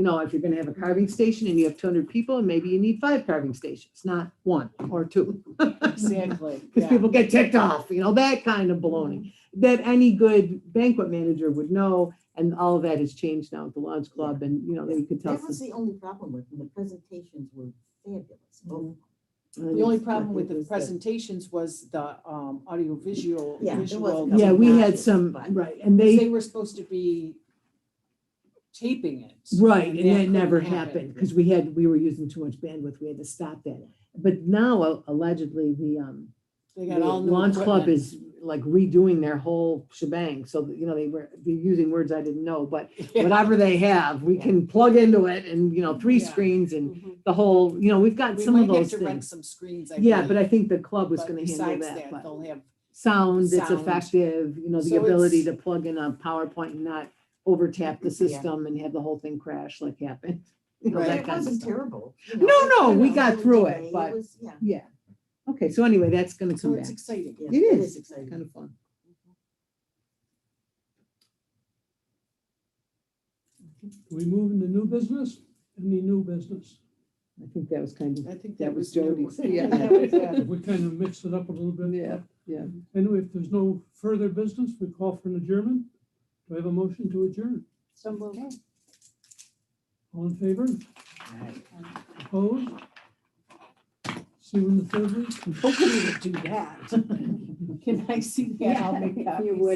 If you're going to have a carving station and you have 200 people, and maybe you need 5 carving stations, not 1 or 2. Exactly. Because people get ticked off, that kind of baloney that any good banquet manager would know. And all of that has changed now at the Launch Club. And, you could tell. That was the only problem with them. The presentations were fabulous. Both. The only problem with the presentations was the audio-visual. Yeah, there visual. was- Yeah, we had Not some, but- right. And They were supposed to be taping it. right. And that couldn't never happen. happened because we were using too much bandwidth. We had to stop that. But now allegedly They the got all new Launch Club equipment. is like redoing their whole shebang. So, they're using words I didn't know, but whatever they have, we can plug into it and, 3 Yeah. screens and Mhm. the whole, we've got We some might of have those to rent things. some screens. Yeah, but I think the club was but going to handle besides that. But They'll have, sound, it's sound. effective, the So ability it's- to plug in a PowerPoint and not over tap the system and have the whole thing crash like happened. Right. That It kind of wasn't stuff. terrible. No, we got was through okay. it, but was- Yeah, yeah. Okay, so anyway, that's going to so come it's back. exciting. yeah, It is exciting. kind of fun. We move into new business? Any new business? I think that was kind of, I think that was new. Jody's. Yeah. That was, We kind of mixed it up a little bit. Yeah, yeah. Anyway, if there's no further business, we call for an adjournment. Do I have a motion to adjourn? So moved. All in favor? Opposed? See you in the third week. Hopefully you would do that. Can I see that? Yeah, I'll make If you copies. would.